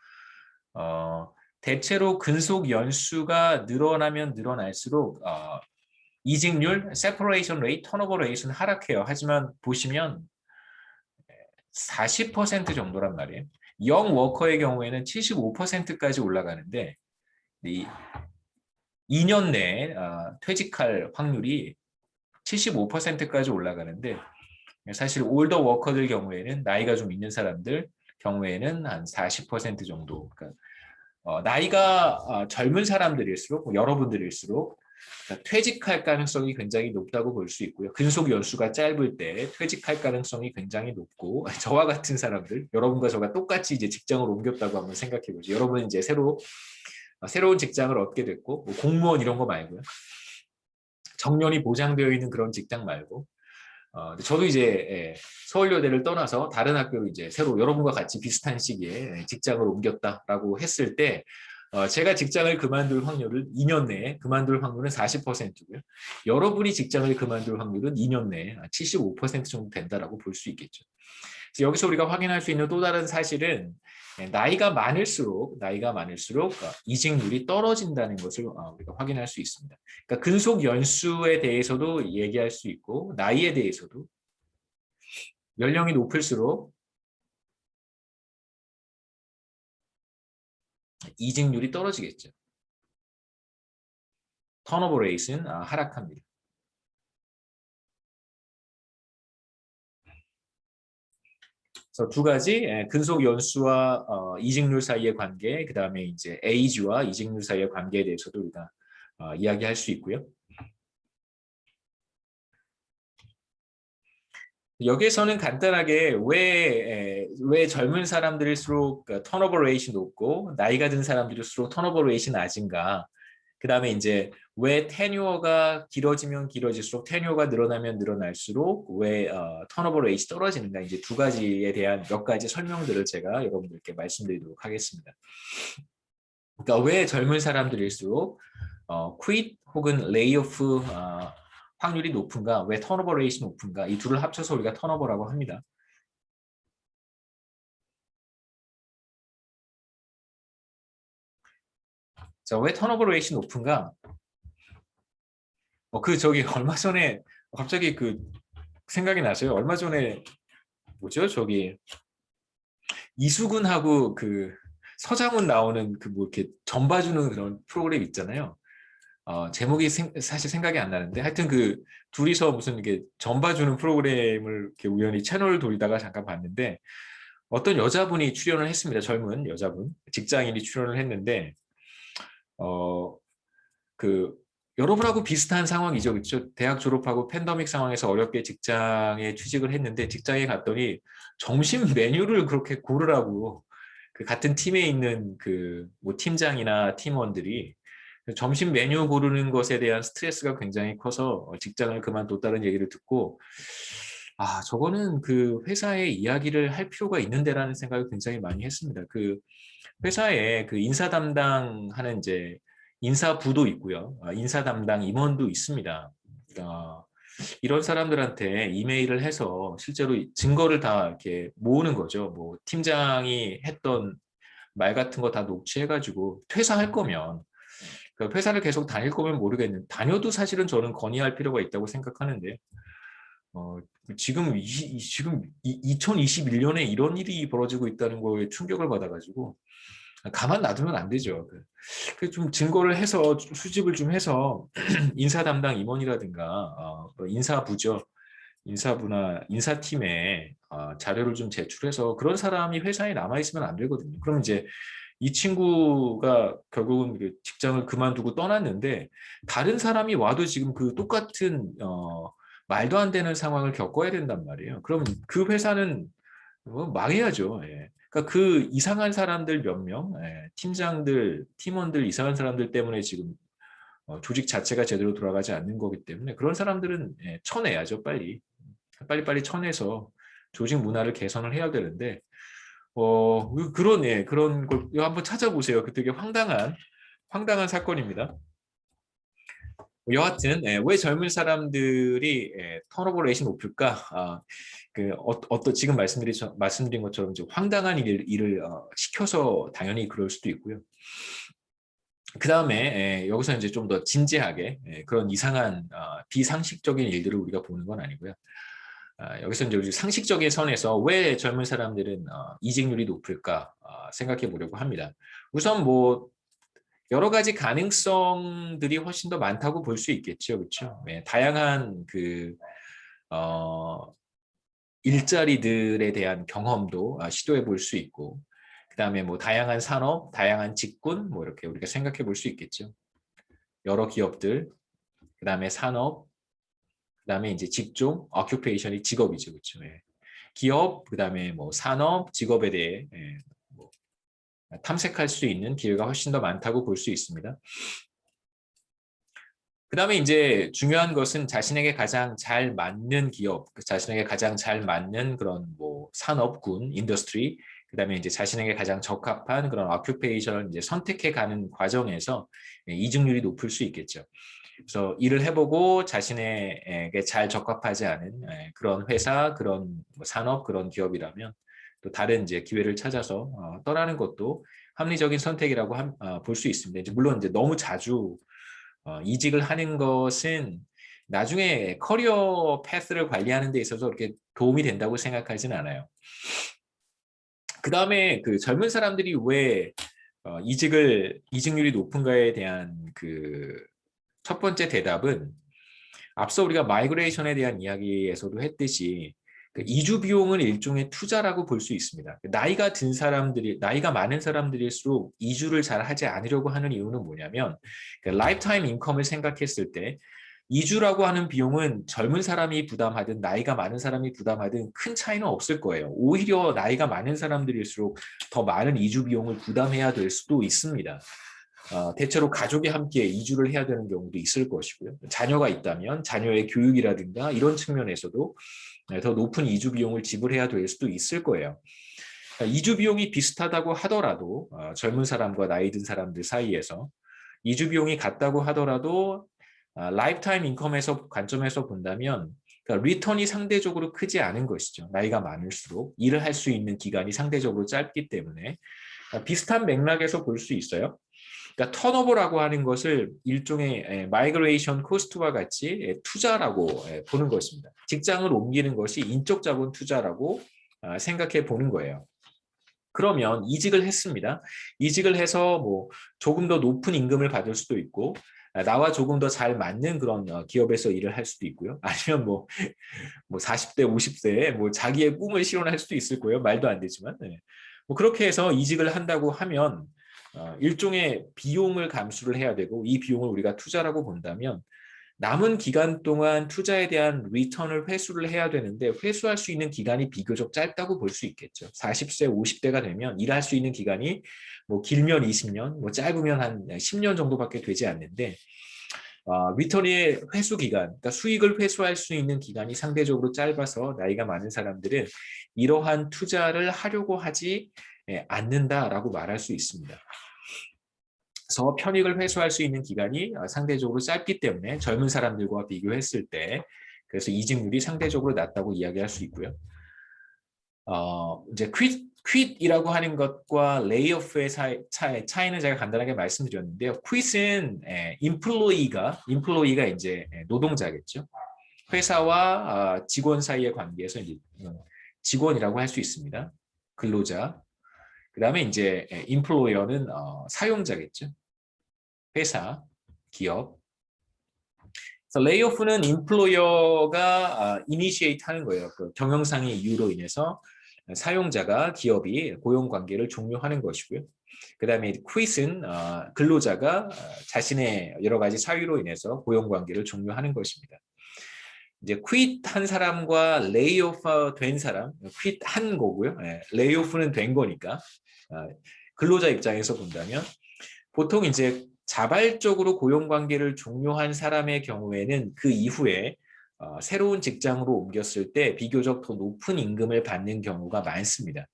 대체로 근속 연수가 늘어나면 늘어날수록 이직률, 세퍼레이션 레이트, 턴오버 레이트는 하락해요. 하지만 보시면 40% 정도란 말이에요. 영 워커의 경우에는 75%까지 올라가는데 이 2년 내에 퇴직할 확률이 75%까지 올라가는데 사실 올더 워커들 경우에는 나이가 좀 있는 사람들 경우에는 한 40% 정도. 그러니까 나이가 젊은 사람들일수록 여러분들일수록 퇴직할 가능성이 굉장히 높다고 볼 수 있고요. 근속 연수가 짧을 때 퇴직할 가능성이 굉장히 높고 저와 같은 사람들, 여러분과 저가 똑같이 이제 직장을 옮겼다고 한번 생각해 보죠. 여러분은 이제 새로운 직장을 얻게 됐고 뭐 공무원 이런 거 말고요. 정년이 보장되어 있는 그런 직장 말고 저도 이제 서울여대를 떠나서 다른 학교로 이제 새로 여러분과 같이 비슷한 시기에 직장을 옮겼다라고 했을 때 제가 직장을 그만둘 확률은 2년 내에 그만둘 확률은 40%고요. 여러분이 직장을 그만둘 확률은 2년 내에 75% 정도 된다라고 볼 수 있겠죠. 그래서 여기서 우리가 확인할 수 있는 또 다른 사실은 나이가 많을수록 이직률이 떨어진다는 것을 우리가 확인할 수 있습니다. 그러니까 근속 연수에 대해서도 얘기할 수 있고 나이에 대해서도 연령이 높을수록 이직률이 떨어지겠죠. 턴오버 레이트는 하락합니다. 그래서 두 가지 근속 연수와 이직률 사이의 관계, 그 다음에 이제 에이지와 이직률 사이의 관계에 대해서도 우리가 이야기할 수 있고요. 여기에서는 간단하게 왜 젊은 사람들일수록 턴오버 레이트이 높고 나이가 든 사람들일수록 턴오버 레이트이 낮은가? 그 다음에 이제 왜 테뉴어가 길어지면 길어질수록 테뉴어가 늘어나면 늘어날수록 왜 턴오버 레이트이 떨어지는가? 이제 두 가지에 대한 몇 가지 설명들을 제가 여러분들께 말씀드리도록 하겠습니다. 그러니까 왜 젊은 사람들일수록 quit 혹은 layoff 확률이 높은가? 왜 턴오버 레이트이 높은가? 이 둘을 합쳐서 우리가 턴오버라고 합니다. 자, 왜 턴오버 레이트이 높은가? 저기 얼마 전에 갑자기 생각이 나서요. 얼마 전에 뭐죠? 저기 이수근하고 서장훈 나오는 뭐 이렇게 점 봐주는 그런 프로그램 있잖아요. 제목이 사실 생각이 안 나는데 하여튼 둘이서 무슨 이렇게 점 봐주는 프로그램을 이렇게 우연히 채널 돌리다가 잠깐 봤는데 어떤 여자분이 출연을 했습니다. 젊은 여자분, 직장인이 출연을 했는데 그 여러분하고 비슷한 상황이죠, 그렇죠? 대학 졸업하고 팬데믹 상황에서 어렵게 직장에 취직을 했는데 직장에 갔더니 점심 메뉴를 그렇게 고르라고 그 같은 팀에 있는 그 뭐 팀장이나 팀원들이 점심 메뉴 고르는 것에 대한 스트레스가 굉장히 커서 직장을 그만뒀다는 얘기를 듣고 아, 저거는 그 회사의 이야기를 할 필요가 있는데라는 생각을 굉장히 많이 했습니다. 그 회사에 그 인사 담당하는 이제 인사부도 있고요. 인사 담당 임원도 있습니다. 어, 이런 사람들한테 이메일을 해서 실제로 증거를 다 이렇게 모으는 거죠. 뭐 팀장이 했던 말 같은 거 다 녹취해가지고 퇴사할 거면 그 회사를 계속 다닐 거면 모르겠는데 다녀도 사실은 저는 건의할 필요가 있다고 생각하는데 어, 지금 2021년에 이런 일이 벌어지고 있다는 거에 충격을 받아가지고 가만 놔두면 안 되죠. 좀 증거를 해서 수집을 좀 해서 인사 담당 임원이라든가 인사부죠. 인사부나 인사팀에 자료를 좀 제출해서 그런 사람이 회사에 남아 있으면 안 되거든요. 그럼 이제 이 친구가 결국은 그 직장을 그만두고 떠났는데 다른 사람이 와도 지금 그 똑같은 말도 안 되는 상황을 겪어야 된단 말이에요. 그럼 그 회사는 망해야죠. 예. 그러니까 그 이상한 사람들 몇 명, 예, 팀장들, 팀원들 이상한 사람들 때문에 지금 조직 자체가 제대로 돌아가지 않는 거기 때문에 그런 사람들은 예, 쳐내야죠, 빨리. 빨리빨리 쳐내서 조직 문화를 개선을 해야 되는데 그런 예, 그런 걸 한번 찾아보세요. 그 되게 황당한 사건입니다. 여하튼 왜 젊은 사람들이 턴오버 레이시 높을까? 지금 말씀드린 것처럼 이제 황당한 일을 시켜서 당연히 그럴 수도 있고요. 그 다음에 여기서 이제 좀 더 진지하게 그런 이상한 비상식적인 일들을 우리가 보는 건 아니고요. 여기서 이제 우리 상식적인 선에서 왜 젊은 사람들은 이직률이 높을까 생각해 보려고 합니다. 우선 뭐 여러 가지 가능성들이 훨씬 더 많다고 볼 수 있겠죠, 그렇죠? 네, 다양한 그 일자리들에 대한 경험도 시도해 볼 수 있고, 그다음에 뭐 다양한 산업, 다양한 직군, 뭐 이렇게 우리가 생각해 볼 수 있겠죠. 여러 기업들, 그다음에 산업, 그다음에 이제 직종, occupation이 직업이죠, 그렇죠? 예. 기업, 그다음에 뭐 산업, 직업에 대해 뭐 탐색할 수 있는 기회가 훨씬 더 많다고 볼 수 있습니다. 그다음에 이제 중요한 것은 자신에게 가장 잘 맞는 기업, 자신에게 가장 잘 맞는 그런 뭐 산업군, 인더스트리, 그다음에 이제 자신에게 가장 적합한 그런 오큐페이션을 이제 선택해 가는 과정에서 이직률이 높을 수 있겠죠. 그래서 일을 해보고 자신에게 잘 적합하지 않은 그런 회사, 그런 뭐 산업, 그런 기업이라면 또 다른 이제 기회를 찾아서 떠나는 것도 합리적인 선택이라고 볼 수 있습니다. 이제 물론 이제 너무 자주 이직을 하는 것은 나중에 커리어 패스를 관리하는 데 있어서 그렇게 도움이 된다고 생각하진 않아요. 그 다음에 그 젊은 사람들이 왜 이직률이 높은가에 대한 그 첫 번째 대답은 앞서 우리가 마이그레이션에 대한 이야기에서도 했듯이 그 이주 비용은 일종의 투자라고 볼 수 있습니다. 나이가 많은 사람들일수록 이주를 잘 하지 않으려고 하는 이유는 뭐냐면 그 라이프타임 인컴을 생각했을 때 이주라고 하는 비용은 젊은 사람이 부담하든 나이가 많은 사람이 부담하든 큰 차이는 없을 거예요. 오히려 나이가 많은 사람들일수록 더 많은 이주 비용을 부담해야 될 수도 있습니다. 대체로 가족이 함께 이주를 해야 되는 경우도 있을 것이고요. 자녀가 있다면 자녀의 교육이라든가 이런 측면에서도 더 높은 이주 비용을 지불해야 될 수도 있을 거예요. 이주 비용이 비슷하다고 하더라도 젊은 사람과 나이 든 사람들 사이에서 이주 비용이 같다고 하더라도 라이프타임 인컴에서 관점에서 본다면 그러니까 리턴이 상대적으로 크지 않은 것이죠. 나이가 많을수록 일을 할 수 있는 기간이 상대적으로 짧기 때문에 비슷한 맥락에서 볼 수 있어요. 그러니까 턴오버라고 하는 것을 일종의 마이그레이션 코스트와 같이 투자라고 보는 것입니다. 직장을 옮기는 것이 인적 자본 투자라고 생각해 보는 거예요. 그러면 이직을 했습니다. 이직을 해서 뭐 조금 더 높은 임금을 받을 수도 있고 나와 조금 더 잘 맞는 그런 기업에서 일을 할 수도 있고요. 아니면 뭐 40대, 50대에 뭐 자기의 꿈을 실현할 수도 있을 거예요. 말도 안 되지만. 네. 뭐 그렇게 해서 이직을 한다고 하면 일종의 비용을 감수를 해야 되고 이 비용을 우리가 투자라고 본다면 남은 기간 동안 투자에 대한 리턴을 회수를 해야 되는데 회수할 수 있는 기간이 비교적 짧다고 볼 수 있겠죠. 40세, 50대가 되면 일할 수 있는 기간이 뭐 길면 20년, 뭐 짧으면 한 10년 정도밖에 되지 않는데 리턴의 회수 기간, 그러니까 수익을 회수할 수 있는 기간이 상대적으로 짧아서 나이가 많은 사람들은 이러한 투자를 하려고 하지 않는다라고 말할 수 있습니다. 그래서 편익을 회수할 수 있는 기간이 상대적으로 짧기 때문에 젊은 사람들과 비교했을 때 그래서 이직률이 상대적으로 낮다고 이야기할 수 있고요. 이제 quit이라고 하는 것과 layoff의 차이는 제가 간단하게 말씀드렸는데요. quit은 employee가 이제 노동자겠죠. 회사와 직원 사이의 관계에서 이제 직원이라고 할 수 있습니다. 근로자. 그다음에 이제 employer는 사용자겠죠. 회사, 기업. 그래서 레이오프는 employer가 initiate 하는 거예요. 그 경영상의 이유로 인해서 사용자가 기업이 고용 관계를 종료하는 것이고요. 그다음에 quit은 근로자가 자신의 여러 가지 사유로 인해서 고용 관계를 종료하는 것입니다. 이제 quit 한 사람과 layoff 된 사람, quit 한 거고요. layoff는 된 거니까 근로자 입장에서 본다면 보통 이제 자발적으로 고용 관계를 종료한 사람의 경우에는 그 이후에 새로운 직장으로 옮겼을 때 비교적 더 높은 임금을 받는 경우가 많습니다.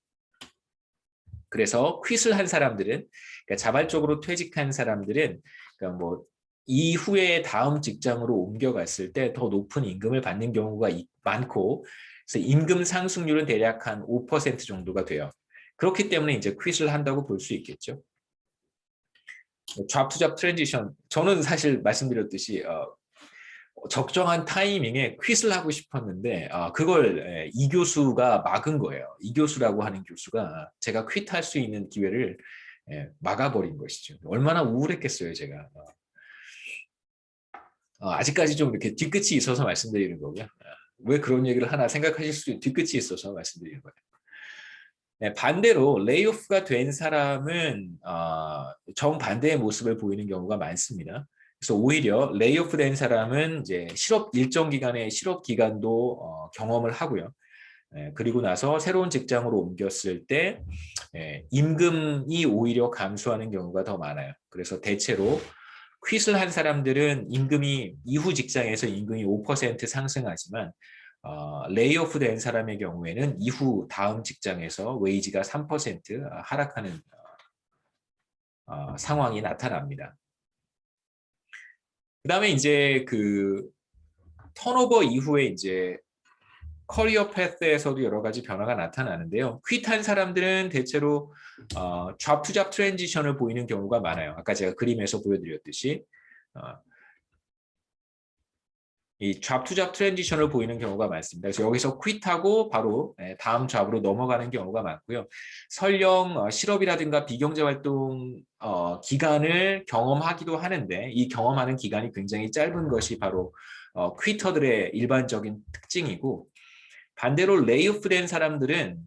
그래서 quit을 한 사람들은 그러니까 자발적으로 퇴직한 사람들은 그러니까 뭐 이후에 다음 직장으로 옮겨갔을 때 더 높은 임금을 받는 경우가 많고 그래서 임금 상승률은 대략 한 5% 정도가 돼요. 그렇기 때문에 이제 quit을 한다고 볼 수 있겠죠. 잡 투 잡 트랜지션 저는 사실 말씀드렸듯이 적정한 타이밍에 퀴즈를 하고 싶었는데 그걸 이 교수가 막은 거예요. 이 교수라고 하는 교수가 제가 퀴트할 수 있는 기회를 막아버린 것이죠. 얼마나 우울했겠어요, 제가. 아직까지 좀 이렇게 뒤끝이 있어서 말씀드리는 거고요. 왜 그런 얘기를 하나 생각하실 수도 있는 뒤끝이 있어서 말씀드리는 거예요. 반대로 레이오프가 된 사람은 정반대의 모습을 보이는 경우가 많습니다. 그래서 오히려 레이오프 된 사람은 이제 일정 기간의 실업 기간도 경험을 하고요. 그리고 나서 새로운 직장으로 옮겼을 때 임금이 오히려 감소하는 경우가 더 많아요. 그래서 대체로 퀴즈를 한 사람들은 이후 직장에서 임금이 5% 상승하지만 레이오프 된 사람의 경우에는 이후 다음 직장에서 웨이지가 3% 하락하는 상황이 나타납니다. 그다음에 이제 그 턴오버 이후에 이제 커리어 패스에서도 여러 가지 변화가 나타나는데요. 퀴트한 사람들은 대체로 잡 투 잡 트랜지션을 보이는 경우가 많아요. 아까 제가 그림에서 보여드렸듯이 이 잡 투 잡 트랜지션을 보이는 경우가 많습니다. 그래서 여기서 퀴트하고 바로 다음 잡으로 넘어가는 경우가 많고요. 설령 실업이라든가 비경제활동 기간을 경험하기도 하는데 이 경험하는 기간이 굉장히 짧은 것이 바로 퀴터들의 일반적인 특징이고 반대로 레이오프 된 사람들은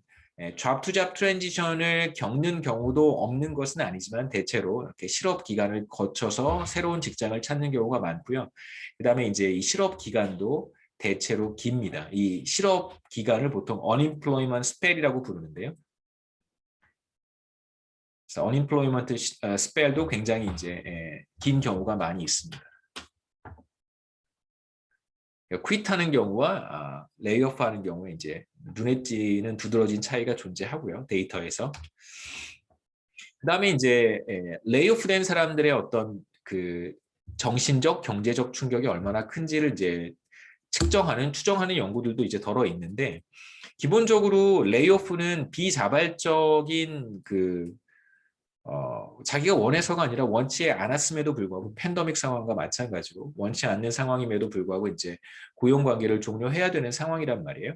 잡 투 잡 트랜지션을 겪는 경우도 없는 것은 아니지만 대체로 이렇게 실업 기간을 거쳐서 새로운 직장을 찾는 경우가 많고요. 그다음에 이제 이 실업 기간도 대체로 깁니다. 이 실업 기간을 보통 unemployment spell이라고 부르는데요. 그래서 unemployment spell도 굉장히 이제 긴 경우가 많이 있습니다. 퀴트하는 경우와 레이오프하는 경우에 이제 눈에 띄는 두드러진 차이가 존재하고요. 데이터에서. 그다음에 이제 레이오프된 사람들의 어떤 그 정신적, 경제적 충격이 얼마나 큰지를 이제 추정하는 연구들도 이제 덜어 있는데 기본적으로 레이오프는 비자발적인 자기가 원해서가 아니라 원치 않았음에도 불구하고 팬데믹 상황과 마찬가지로 원치 않는 상황임에도 불구하고 이제 고용 관계를 종료해야 되는 상황이란 말이에요.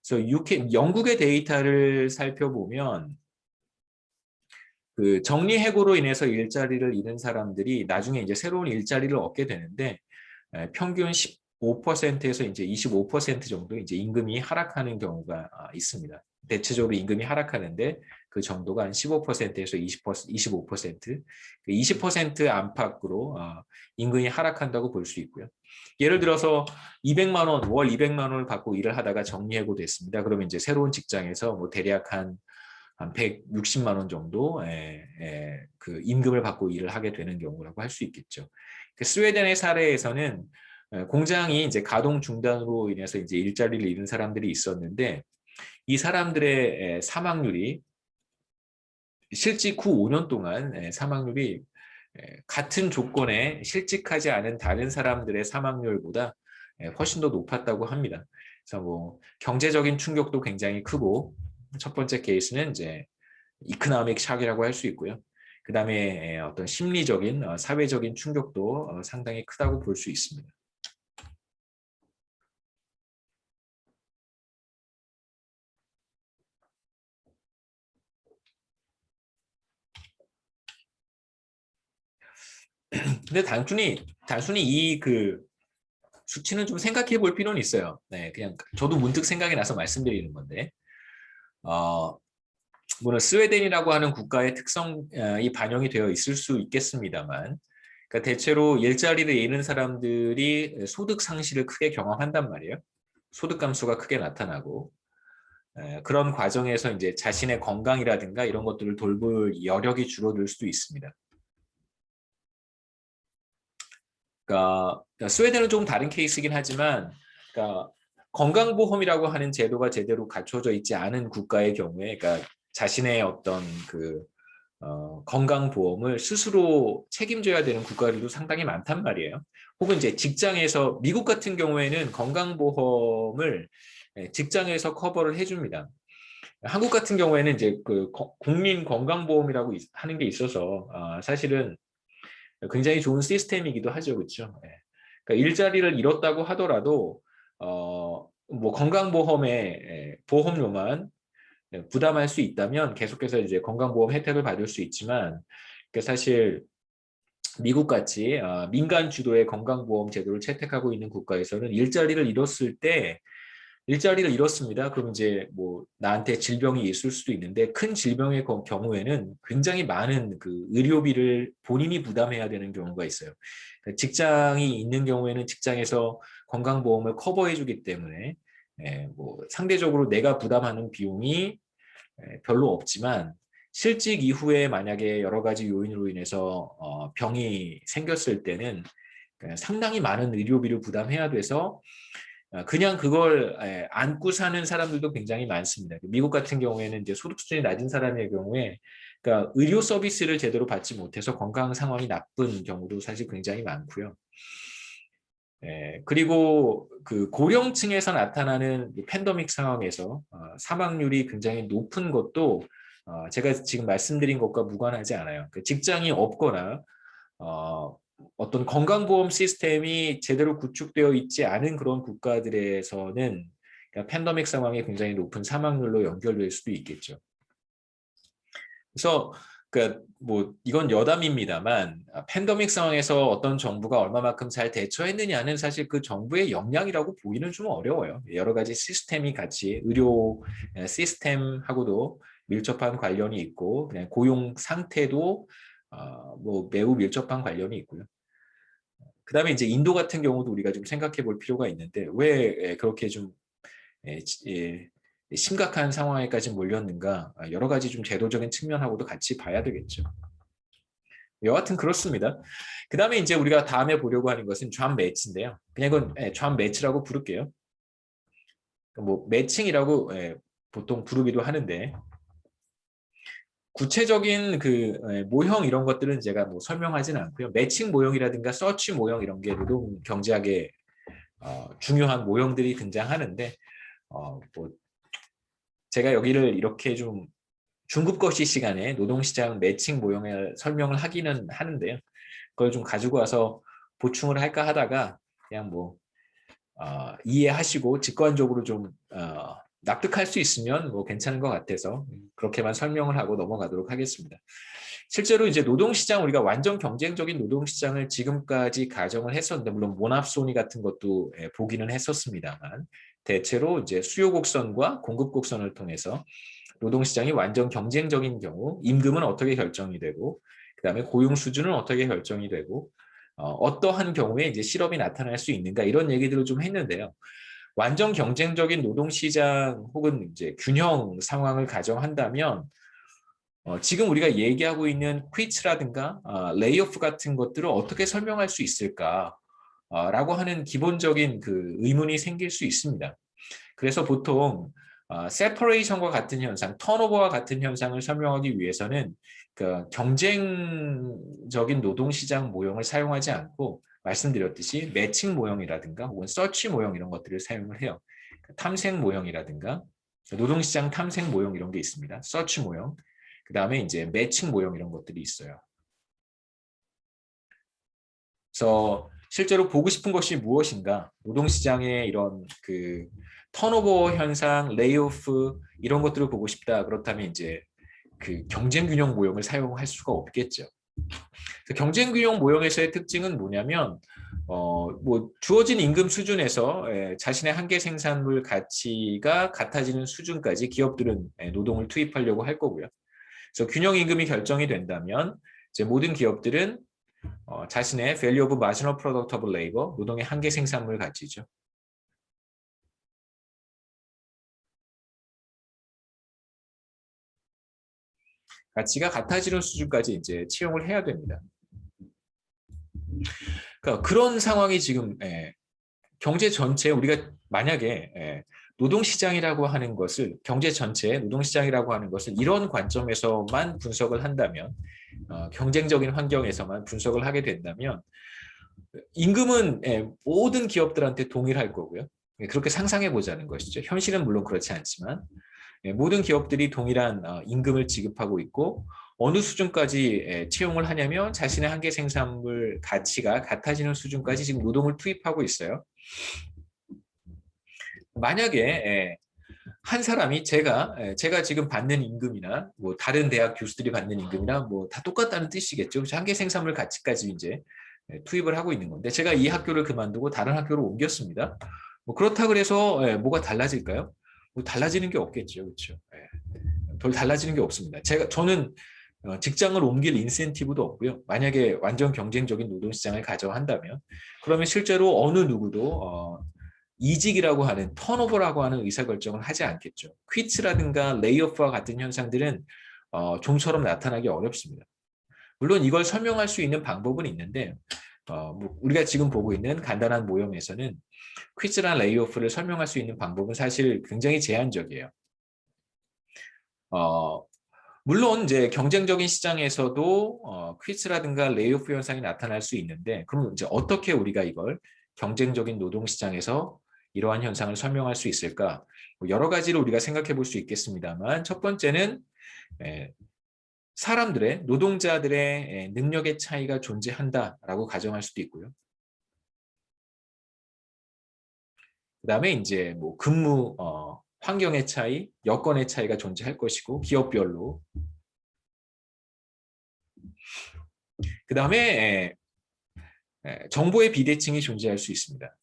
그래서 영국의 데이터를 살펴보면 그 정리해고로 인해서 일자리를 잃은 사람들이 나중에 이제 새로운 일자리를 얻게 되는데 평균 15%에서 이제 25% 정도 이제 임금이 하락하는 경우가 있습니다. 대체적으로 임금이 하락하는데 그 정도가 한 15%에서 20%, 25%, 20% 안팎으로 임금이 하락한다고 볼 수 있고요. 예를 들어서 200만 원, 월 200만 원을 받고 일을 하다가 정리해고 됐습니다. 그러면 이제 새로운 직장에서 뭐 대략 한 160만 원 정도 그 임금을 받고 일을 하게 되는 경우라고 할 수 있겠죠. 스웨덴의 사례에서는 공장이 이제 가동 중단으로 인해서 이제 일자리를 잃은 사람들이 있었는데 이 사람들의 사망률이 실직 후 5년 동안 사망률이 같은 조건에 실직하지 않은 다른 사람들의 사망률보다 훨씬 더 높았다고 합니다. 그래서 뭐 경제적인 충격도 굉장히 크고 첫 번째 케이스는 이제 이코노믹 샥이라고 할 수 있고요. 그 다음에 어떤 심리적인 사회적인 충격도 상당히 크다고 볼 수 있습니다. 근데 단순히 이 그 수치는 좀 생각해 볼 필요는 있어요. 네, 그냥 저도 문득 생각이 나서 말씀드리는 건데, 물론 스웨덴이라고 하는 국가의 특성이 반영이 되어 있을 수 있겠습니다만, 그러니까 대체로 일자리를 잃는 사람들이 소득 상실을 크게 경험한단 말이에요. 소득 감소가 크게 나타나고, 그런 과정에서 이제 자신의 건강이라든가 이런 것들을 돌볼 여력이 줄어들 수도 있습니다. 그러니까 스웨덴은 좀 다른 케이스이긴 하지만, 그러니까 건강보험이라고 하는 제도가 제대로 갖춰져 있지 않은 국가의 경우에, 그러니까 자신의 어떤 그 건강보험을 스스로 책임져야 되는 국가들도 상당히 많단 말이에요. 혹은 이제 직장에서 미국 같은 경우에는 건강보험을 직장에서 커버를 해줍니다. 한국 같은 경우에는 이제 그 국민건강보험이라고 하는 게 있어서 사실은 굉장히 좋은 시스템이기도 하죠, 그렇죠? 그러니까 일자리를 잃었다고 하더라도 뭐 건강보험의 보험료만 부담할 수 있다면 계속해서 이제 건강보험 혜택을 받을 수 있지만, 사실 미국 같이 민간 주도의 건강보험 제도를 채택하고 있는 국가에서는 일자리를 잃었습니다. 그럼 이제 뭐 나한테 질병이 있을 수도 있는데 큰 질병의 경우에는 굉장히 많은 그 의료비를 본인이 부담해야 되는 경우가 있어요. 그러니까 직장이 있는 경우에는 직장에서 건강보험을 커버해주기 때문에 뭐 상대적으로 내가 부담하는 비용이 별로 없지만 실직 이후에 만약에 여러 가지 요인으로 인해서 병이 생겼을 때는 상당히 많은 의료비를 부담해야 돼서 그냥 그걸 안고 사는 사람들도 굉장히 많습니다. 미국 같은 경우에는 이제 소득 수준이 낮은 사람의 경우에 그러니까 의료 서비스를 제대로 받지 못해서 건강 상황이 나쁜 경우도 사실 굉장히 많고요. 그리고 그 고령층에서 나타나는 팬데믹 상황에서 사망률이 굉장히 높은 것도 제가 지금 말씀드린 것과 무관하지 않아요. 그 직장이 없거나 어떤 건강보험 시스템이 제대로 구축되어 있지 않은 그런 국가들에서는 그러니까 팬데믹 상황에 굉장히 높은 사망률로 연결될 수도 있겠죠. 그래서 그러니까 뭐 이건 여담입니다만 팬데믹 상황에서 어떤 정부가 얼마만큼 잘 대처했느냐는 사실 그 정부의 역량이라고 보기는 좀 어려워요. 여러 가지 시스템이 같이 의료 시스템하고도 밀접한 관련이 있고 그냥 고용 상태도 뭐 매우 밀접한 관련이 있고요. 그다음에 이제 인도 같은 경우도 우리가 좀 생각해 볼 필요가 있는데 왜 그렇게 좀 심각한 상황에까지 몰렸는가 여러 가지 좀 제도적인 측면하고도 같이 봐야 되겠죠. 여하튼 그렇습니다. 그다음에 이제 우리가 다음에 보려고 하는 것은 존 매치인데요. 그냥 이건 존 매치라고 부를게요. 뭐 매칭이라고 보통 부르기도 하는데 구체적인 그 모형 이런 것들은 제가 뭐 설명하지는 않고요. 매칭 모형이라든가 서치 모형 이런 게 노동 경제학에 중요한 모형들이 등장하는데 뭐 제가 여기를 이렇게 좀 중급거시 시간에 노동시장 매칭 모형을 설명을 하기는 하는데요. 그걸 좀 가지고 와서 보충을 할까 하다가 그냥 뭐 이해하시고 직관적으로 좀 납득할 수 있으면 뭐 괜찮은 것 같아서 그렇게만 설명을 하고 넘어가도록 하겠습니다. 실제로 이제 노동시장, 우리가 완전 경쟁적인 노동시장을 지금까지 가정을 했었는데, 물론 모납소니 같은 것도 보기는 했었습니다만, 대체로 이제 수요 곡선과 공급 곡선을 통해서 노동시장이 완전 경쟁적인 경우 임금은 어떻게 결정이 되고, 그다음에 고용 수준은 어떻게 결정이 되고, 어떠한 경우에 이제 실업이 나타날 수 있는가, 이런 얘기들을 좀 했는데요. 완전 경쟁적인 노동시장 혹은 이제 균형 상황을 가정한다면, 지금 우리가 얘기하고 있는 퀴츠라든가 레이오프 같은 것들을 어떻게 설명할 수 있을까? 라고 하는 기본적인 그 의문이 생길 수 있습니다. 그래서 보통 세퍼레이션과 같은 현상, 턴오버와 같은 현상을 설명하기 위해서는 그 경쟁적인 노동시장 모형을 사용하지 않고, 말씀드렸듯이 매칭 모형이라든가 혹은 서치 모형 이런 것들을 사용을 해요. 탐색 모형이라든가 노동시장 탐색 모형 이런 게 있습니다. 서치 모형. 그 다음에 이제 매칭 모형 이런 것들이 있어요. 그래서 실제로 보고 싶은 것이 무엇인가? 노동시장의 이런 그 턴오버 현상, 레이오프 이런 것들을 보고 싶다. 그렇다면 이제 그 경쟁균형 모형을 사용할 수가 없겠죠. 경쟁균형 모형에서의 특징은 뭐냐면, 뭐 주어진 임금 수준에서 자신의 한계 생산물 가치가 같아지는 수준까지 기업들은 노동을 투입하려고 할 거고요. 그래서 균형 임금이 결정이 된다면 이제 모든 기업들은 자신의 value of marginal product of labor, 노동의 한계 생산물 가치죠. 가치가 같아지는 수준까지 이제 채용을 해야 됩니다. 그러니까 그런 상황이 지금 경제 전체에, 우리가 만약에 노동시장이라고 하는 것을, 경제 전체의 노동시장이라고 하는 것을 이런 관점에서만 분석을 한다면, 경쟁적인 환경에서만 분석을 하게 된다면, 임금은 모든 기업들한테 동일할 거고요. 그렇게 상상해 보자는 것이죠. 현실은 물론 그렇지 않지만 모든 기업들이 동일한 임금을 지급하고 있고, 어느 수준까지 채용을 하냐면 자신의 한계 생산물 가치가 같아지는 수준까지 지금 노동을 투입하고 있어요. 만약에 한 사람이 제가 지금 받는 임금이나 뭐 다른 대학 교수들이 받는 임금이나 뭐 다 똑같다는 뜻이겠죠. 한계 생산물 가치까지 이제 투입을 하고 있는 건데, 제가 이 학교를 그만두고 다른 학교로 옮겼습니다. 뭐 그렇다 그래서 뭐가 달라질까요? 뭐 달라지는 게 없겠죠, 그렇죠? 별 달라지는 게 없습니다. 저는 직장을 옮길 인센티브도 없고요. 만약에 완전 경쟁적인 노동시장을 가져한다면, 그러면 실제로 어느 누구도 이직이라고 하는, 턴오버라고 하는 의사결정을 하지 않겠죠. 퀴츠라든가 레이오프와 같은 현상들은 좀처럼 나타나기 어렵습니다. 물론 이걸 설명할 수 있는 방법은 있는데, 뭐 우리가 지금 보고 있는 간단한 모형에서는 퀴즈나 레이오프를 설명할 수 있는 방법은 사실 굉장히 제한적이에요. 물론 이제 경쟁적인 시장에서도 퀴즈라든가 레이오프 현상이 나타날 수 있는데, 그럼 이제 어떻게 우리가 이걸 경쟁적인 노동시장에서 이러한 현상을 설명할 수 있을까? 뭐 여러 가지로 우리가 생각해 볼 수 있겠습니다만, 첫 번째는 사람들의, 노동자들의 능력의 차이가 존재한다라고 가정할 수도 있고요. 그다음에 이제 뭐 근무 환경의 차이, 여건의 차이가 존재할 것이고, 기업별로. 그다음에 정보의 비대칭이 존재할 수 있습니다.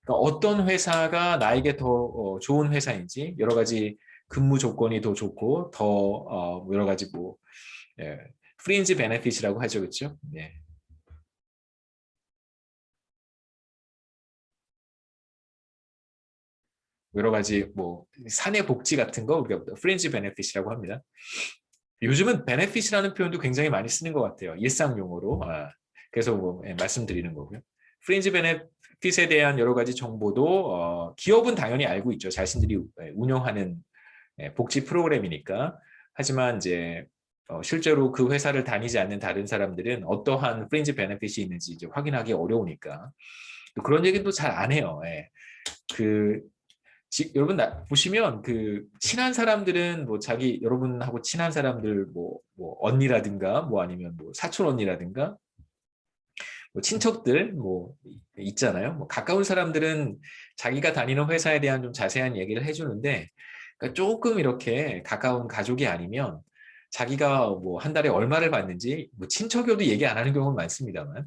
그러니까 어떤 회사가 나에게 더 좋은 회사인지, 여러 가지 근무 조건이 더 좋고 더 여러 가지 뭐 프린지 베네핏이라고 하죠, 그렇죠? 네. 여러 가지 뭐 사내 복지 같은 거 우리가 프린지 베네핏이라고 합니다. 요즘은 베네핏이라는 표현도 굉장히 많이 쓰는 것 같아요. 일상 용어로. 그래서 뭐 말씀드리는 거고요. 프린지 베네핏에 대한 여러 가지 정보도 기업은 당연히 알고 있죠. 자신들이 운영하는 복지 프로그램이니까. 하지만 이제 실제로 그 회사를 다니지 않는 다른 사람들은 어떠한 프린지 베네핏이 있는지 이제 확인하기 어려우니까 그런 얘기도 잘 안 해요. 그 여러분 보시면 그 친한 사람들은 뭐 자기 여러분하고 친한 사람들 뭐 언니라든가 뭐 아니면 뭐 사촌 언니라든가 뭐 친척들 뭐 있잖아요. 뭐 가까운 사람들은 자기가 다니는 회사에 대한 좀 자세한 얘기를 해주는데 그러니까 조금 이렇게 가까운 가족이 아니면 자기가 뭐 한 달에 얼마를 받는지 뭐 친척여도 얘기 안 하는 경우는 많습니다만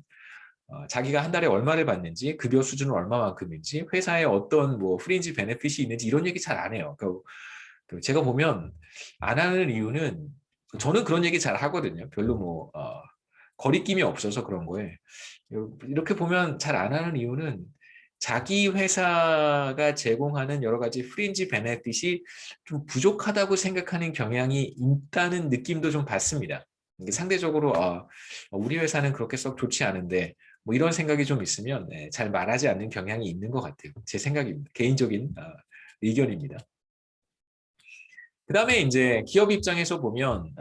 자기가 한 달에 얼마를 받는지 급여 수준은 얼마만큼인지 회사에 어떤 뭐 프린지 베네핏이 있는지 이런 얘기 잘 안 해요. 그 제가 보면 안 하는 이유는 저는 그런 얘기 잘 하거든요. 별로 뭐 거리낌이 없어서 그런 거에 이렇게 보면 잘 안 하는 이유는 자기 회사가 제공하는 여러 가지 프린지 베네핏이 좀 부족하다고 생각하는 경향이 있다는 느낌도 좀 받습니다. 이게 상대적으로 우리 회사는 그렇게 썩 좋지 않은데 뭐 이런 생각이 좀 있으면 잘 말하지 않는 경향이 있는 것 같아요. 제 생각입니다. 개인적인 의견입니다. 그다음에 이제 기업 입장에서 보면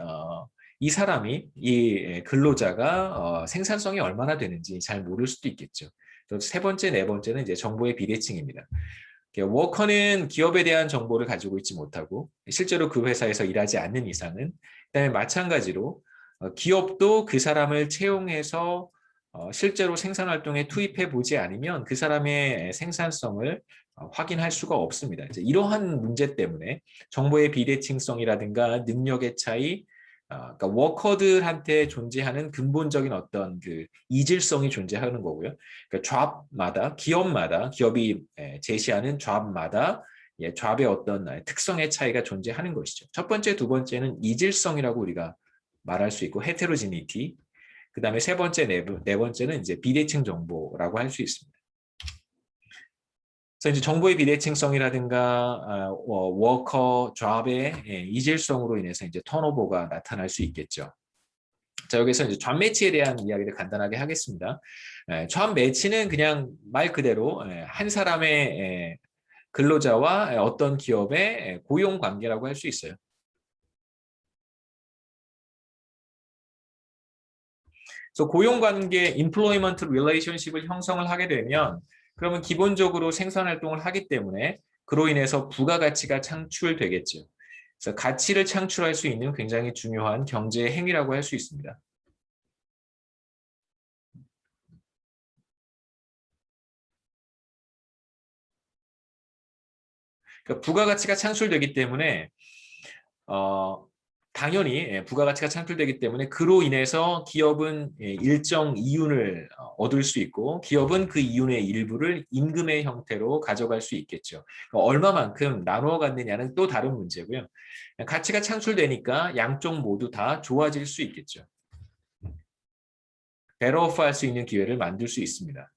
이 사람이 이 근로자가 생산성이 얼마나 되는지 잘 모를 수도 있겠죠. 또 세 번째, 네 번째는 이제 정보의 비대칭입니다. 워커는 기업에 대한 정보를 가지고 있지 못하고 실제로 그 회사에서 일하지 않는 이상은 그다음에 마찬가지로 기업도 그 사람을 채용해서 실제로 생산 활동에 투입해 보지 않으면 그 사람의 생산성을 확인할 수가 없습니다. 이제 이러한 문제 때문에 정보의 비대칭성이라든가 능력의 차이, 그러니까 워커들한테 존재하는 근본적인 어떤 그 이질성이 존재하는 거고요. 그러니까 잡마다 기업마다 기업이 제시하는 잡마다 잡의 어떤 특성의 차이가 존재하는 것이죠. 첫 번째, 두 번째는 이질성이라고 우리가 말할 수 있고 헤테로지니티. 그다음에 세 번째, 네 번째는 이제 비대칭 정보라고 할 수 있습니다. 그래서 이제 정보의 비대칭성이라든가 워커 잡의 이질성으로 인해서 이제 턴오버가 나타날 수 있겠죠. 자, 여기서 이제 잡 매치에 대한 이야기를 간단하게 하겠습니다. 잡 매치는 그냥 말 그대로 한 사람의 근로자와 어떤 기업의 고용 관계라고 할 수 있어요. 그래서 고용 관계, employment relationship을 형성을 하게 되면 그러면 기본적으로 생산 활동을 하기 때문에 그로 인해서 부가가치가 창출되겠죠. 그래서 가치를 창출할 수 있는 굉장히 중요한 경제 행위라고 할 수 있습니다. 그러니까 부가가치가 창출되기 때문에 당연히 부가가치가 창출되기 때문에 그로 인해서 기업은 일정 이윤을 얻을 수 있고 기업은 그 이윤의 일부를 임금의 형태로 가져갈 수 있겠죠. 얼마만큼 나누어 갖느냐는 또 다른 문제고요. 가치가 창출되니까 양쪽 모두 다 좋아질 수 있겠죠. 베러오프할 수 있는 기회를 만들 수 있습니다.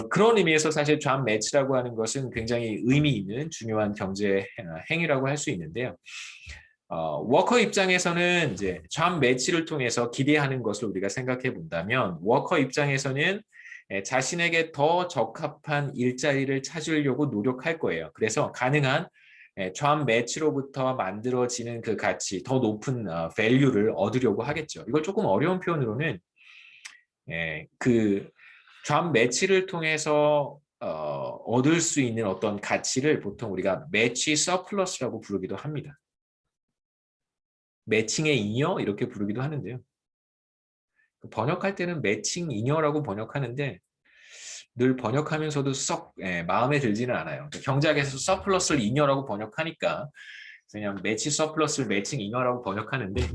그런 의미에서 사실 잡 매치라고 하는 것은 굉장히 의미 있는 중요한 경제 행위라고 할 수 있는데요. 워커 입장에서는 이제 잡 매치를 통해서 기대하는 것을 우리가 생각해 본다면 워커 입장에서는 자신에게 더 적합한 일자리를 찾으려고 노력할 거예요. 그래서 가능한 잡 매치로부터 만들어지는 그 가치, 더 높은 밸류를 얻으려고 하겠죠. 이걸 조금 어려운 표현으로는 그 잡 매치를 통해서 얻을 수 있는 어떤 가치를 보통 우리가 매치 서플러스라고 부르기도 합니다. 매칭의 잉여 이렇게 부르기도 하는데요. 번역할 때는 매칭 잉여라고 번역하는데 늘 번역하면서도 썩 마음에 들지는 않아요. 경제학에서 서플러스를 잉여라고 번역하니까 그냥 매치 서플러스를 매칭 잉여라고 번역하는데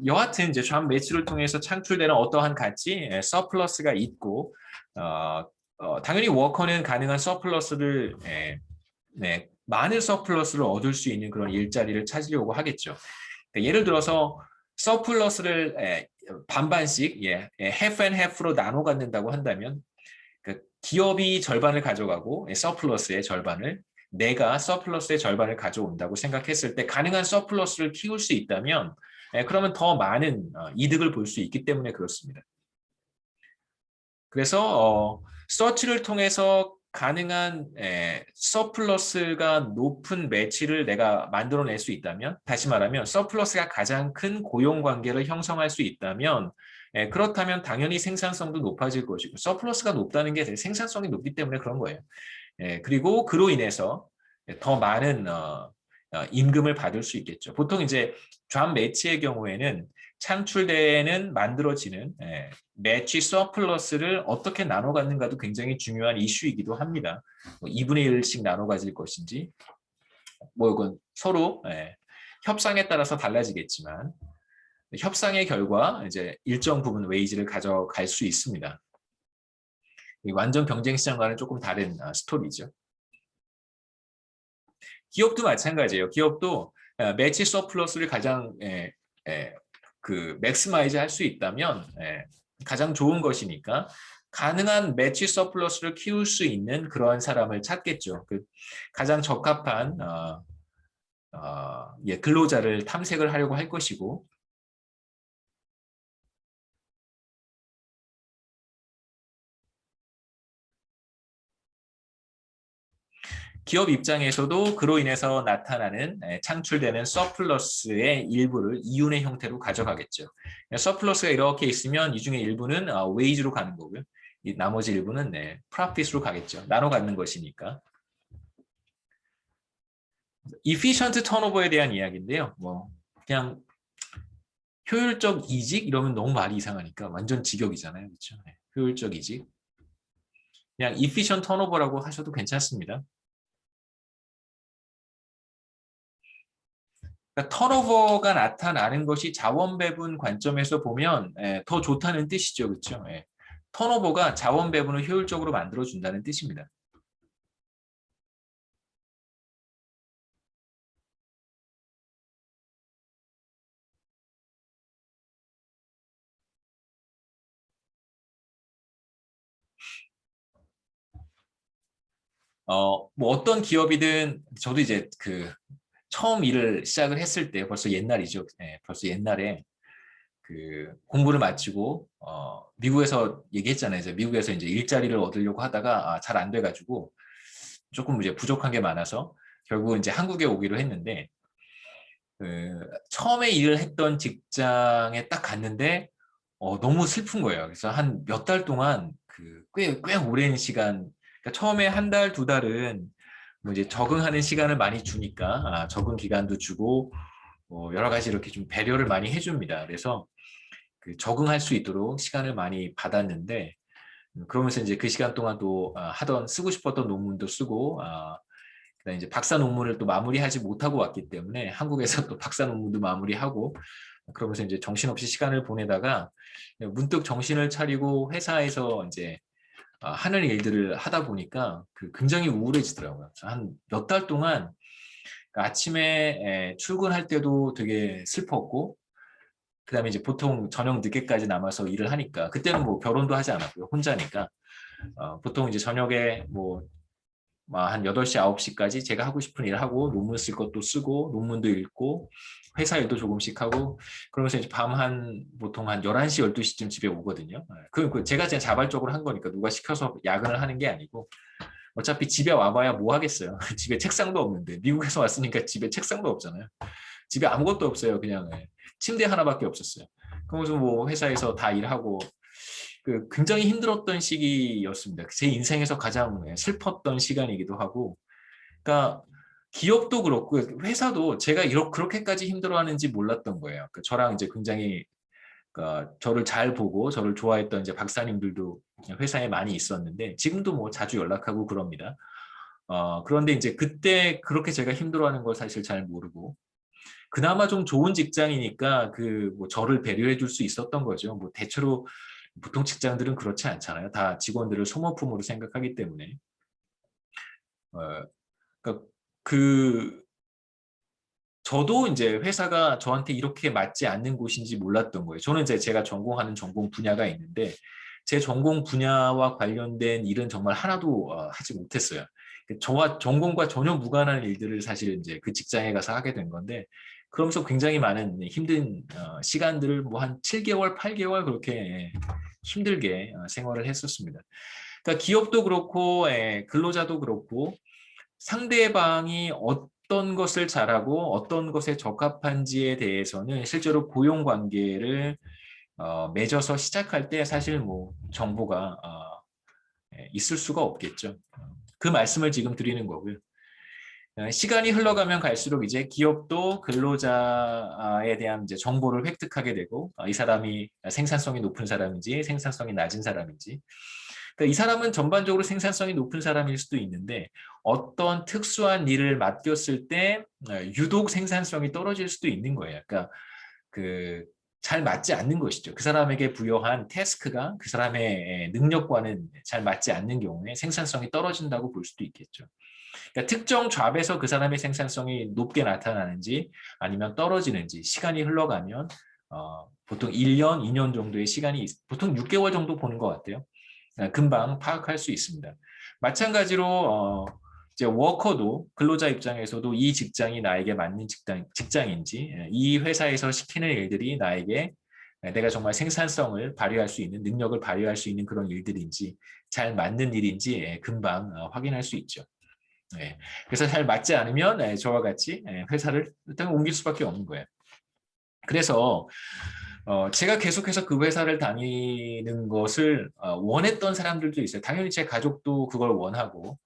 여하튼 이제 잡 매치를 통해서 창출되는 어떠한 가치, 서플러스가 있고 당연히 워커는 가능한 서플러스를 많은 서플러스를 얻을 수 있는 그런 일자리를 찾으려고 하겠죠. 그러니까 예를 들어서 서플러스를 반반씩 half and half로 나눠 갖는다고 한다면 그 기업이 절반을 가져가고 서플러스의 절반을 내가 서플러스의 절반을 가져온다고 생각했을 때 가능한 서플러스를 키울 수 있다면 그러면 더 많은 이득을 볼 수 있기 때문에 그렇습니다. 그래서 서치를 통해서 가능한 서플러스가 높은 매치를 내가 만들어낼 수 있다면 다시 말하면 서플러스가 가장 큰 고용관계를 형성할 수 있다면 그렇다면 당연히 생산성도 높아질 것이고 서플러스가 높다는 게 생산성이 높기 때문에 그런 거예요. 그리고 그로 인해서 더 많은 임금을 받을 수 있겠죠. 보통 이제 잡 매치의 경우에는 창출되는 만들어지는 매치 서플러스를 어떻게 나눠 갖는가도 굉장히 중요한 이슈이기도 합니다. 뭐 2분의 1씩 나눠 가질 것인지 뭐 이건 서로 협상에 따라서 달라지겠지만 협상의 결과 이제 일정 부분 웨이지를 가져갈 수 있습니다. 완전 경쟁 시장과는 조금 다른 스토리죠. 기업도 마찬가지예요. 기업도 매치 서플러스를 가장 그 맥시마이즈 할 수 있다면 가장 좋은 것이니까 가능한 매치 서플러스를 키울 수 있는 그러한 사람을 찾겠죠. 그 가장 적합한 근로자를 탐색을 하려고 할 것이고 기업 입장에서도 그로 인해서 나타나는 창출되는 서플러스의 일부를 이윤의 형태로 가져가겠죠. 서플러스가 이렇게 있으면 이 중에 일부는 웨이지로 가는 거고요. 이 나머지 일부는 프로핏으로 가겠죠. 나눠 갖는 것이니까. efficient 턴오버에 대한 이야기인데요. 뭐 그냥 효율적 이직 이러면 너무 말이 이상하니까 완전 직역이잖아요. 그렇죠? 효율적 이직. 그냥 efficient 턴오버라고 하셔도 괜찮습니다. 그러니까 턴오버가 나타나는 것이 자원 배분 관점에서 보면 더 좋다는 뜻이죠. 그렇죠? 턴오버가 자원 배분을 효율적으로 만들어준다는 뜻입니다. 뭐 어떤 기업이든 저도 이제 그 처음 일을 시작을 했을 때 벌써 옛날이죠. 벌써 옛날에 그 공부를 마치고 미국에서 얘기했잖아요. 이제 미국에서 이제 일자리를 얻으려고 하다가 잘 안 돼가지고 조금 이제 부족한 게 많아서 결국 이제 한국에 오기로 했는데 처음에 일을 했던 직장에 딱 갔는데 너무 슬픈 거예요. 그래서 한 몇 달 동안 그 꽤 오랜 시간, 그러니까 처음에 한 달, 두 달은 뭐 이제 적응하는 시간을 많이 주니까 적응 기간도 주고 여러 가지 이렇게 좀 배려를 많이 해줍니다. 그래서 그 적응할 수 있도록 시간을 많이 받았는데 그러면서 이제 그 시간 동안 또 하던 쓰고 싶었던 논문도 쓰고 그다음에 이제 박사 논문을 또 마무리하지 못하고 왔기 때문에 한국에서 또 박사 논문도 마무리하고 그러면서 이제 정신없이 시간을 보내다가 문득 정신을 차리고 회사에서 이제 하는 일들을 하다 보니까 굉장히 우울해지더라고요. 한 몇 달 동안 아침에 출근할 때도 되게 슬펐고 그다음에 이제 보통 저녁 늦게까지 남아서 일을 하니까 그때는 뭐 결혼도 하지 않았고요. 혼자니까 보통 이제 저녁에 뭐 한 8시, 9시까지 제가 하고 싶은 일 하고 논문 쓸 것도 쓰고 논문도 읽고 회사 일도 조금씩 하고 그러면서 이제 보통 한 11시, 12시쯤 집에 오거든요. 그 제가 그냥 자발적으로 한 거니까 누가 시켜서 야근을 하는 게 아니고 어차피 집에 와봐야 뭐 하겠어요. 집에 책상도 없는데 미국에서 왔으니까 집에 책상도 없잖아요. 집에 아무것도 없어요. 그냥 침대 하나밖에 없었어요. 그러면서 뭐 회사에서 다 일하고 굉장히 힘들었던 시기였습니다. 제 인생에서 가장 슬펐던 시간이기도 하고, 그러니까 기업도 그렇고 회사도 제가 그렇게까지 힘들어하는지 몰랐던 거예요. 저랑 이제 굉장히 저를 잘 보고 저를 좋아했던 이제 박사님들도 회사에 많이 있었는데 지금도 뭐 자주 연락하고 그럽니다. 그런데 이제 그때 그렇게 제가 힘들어하는 걸 사실 잘 모르고 그나마 좀 좋은 직장이니까 뭐 저를 배려해 줄 수 있었던 거죠. 뭐 대체로 보통 직장들은 그렇지 않잖아요. 다 직원들을 소모품으로 생각하기 때문에. 그러니까 그 저도 이제 회사가 저한테 이렇게 맞지 않는 곳인지 몰랐던 거예요. 저는 이제 제가 전공하는 전공 분야가 있는데 제 전공 분야와 관련된 일은 정말 하나도 하지 못했어요. 저와 전공과 전혀 무관한 일들을 사실 이제 그 직장에 가서 하게 된 건데 그러면서 굉장히 많은 힘든 시간들을 뭐 한 7개월, 8개월 그렇게 힘들게 생활을 했었습니다. 그러니까 기업도 그렇고 근로자도 그렇고 상대방이 어떤 것을 잘하고 어떤 것에 적합한지에 대해서는 실제로 고용 관계를 맺어서 시작할 때 사실 뭐 정보가 있을 수가 없겠죠. 그 말씀을 지금 드리는 거고요. 시간이 흘러가면 갈수록 이제 기업도 근로자에 대한 이제 정보를 획득하게 되고 이 사람이 생산성이 높은 사람인지 생산성이 낮은 사람인지 그러니까 이 사람은 전반적으로 생산성이 높은 사람일 수도 있는데 어떤 특수한 일을 맡겼을 때 유독 생산성이 떨어질 수도 있는 거예요. 그러니까 그 잘 맞지 않는 것이죠. 그 사람에게 부여한 태스크가 그 사람의 능력과는 잘 맞지 않는 경우에 생산성이 떨어진다고 볼 수도 있겠죠. 그러니까 특정 잡에서 그 사람의 생산성이 높게 나타나는지 아니면 떨어지는지 시간이 흘러가면 보통 1년, 2년 정도의 시간이 보통 6개월 정도 보는 것 같아요. 금방 파악할 수 있습니다. 마찬가지로 이제 워커도 근로자 입장에서도 이 직장이 나에게 맞는 직장인지 이 회사에서 시키는 일들이 나에게 내가 정말 생산성을 발휘할 수 있는 능력을 발휘할 수 있는 그런 일들인지 잘 맞는 일인지 금방 확인할 수 있죠. 그래서 잘 맞지 않으면 저와 같이 회사를 일단 옮길 수밖에 없는 거예요. 그래서 제가 계속해서 그 회사를 다니는 것을 원했던 사람들도 있어요. 당연히 제 가족도 그걸 원하고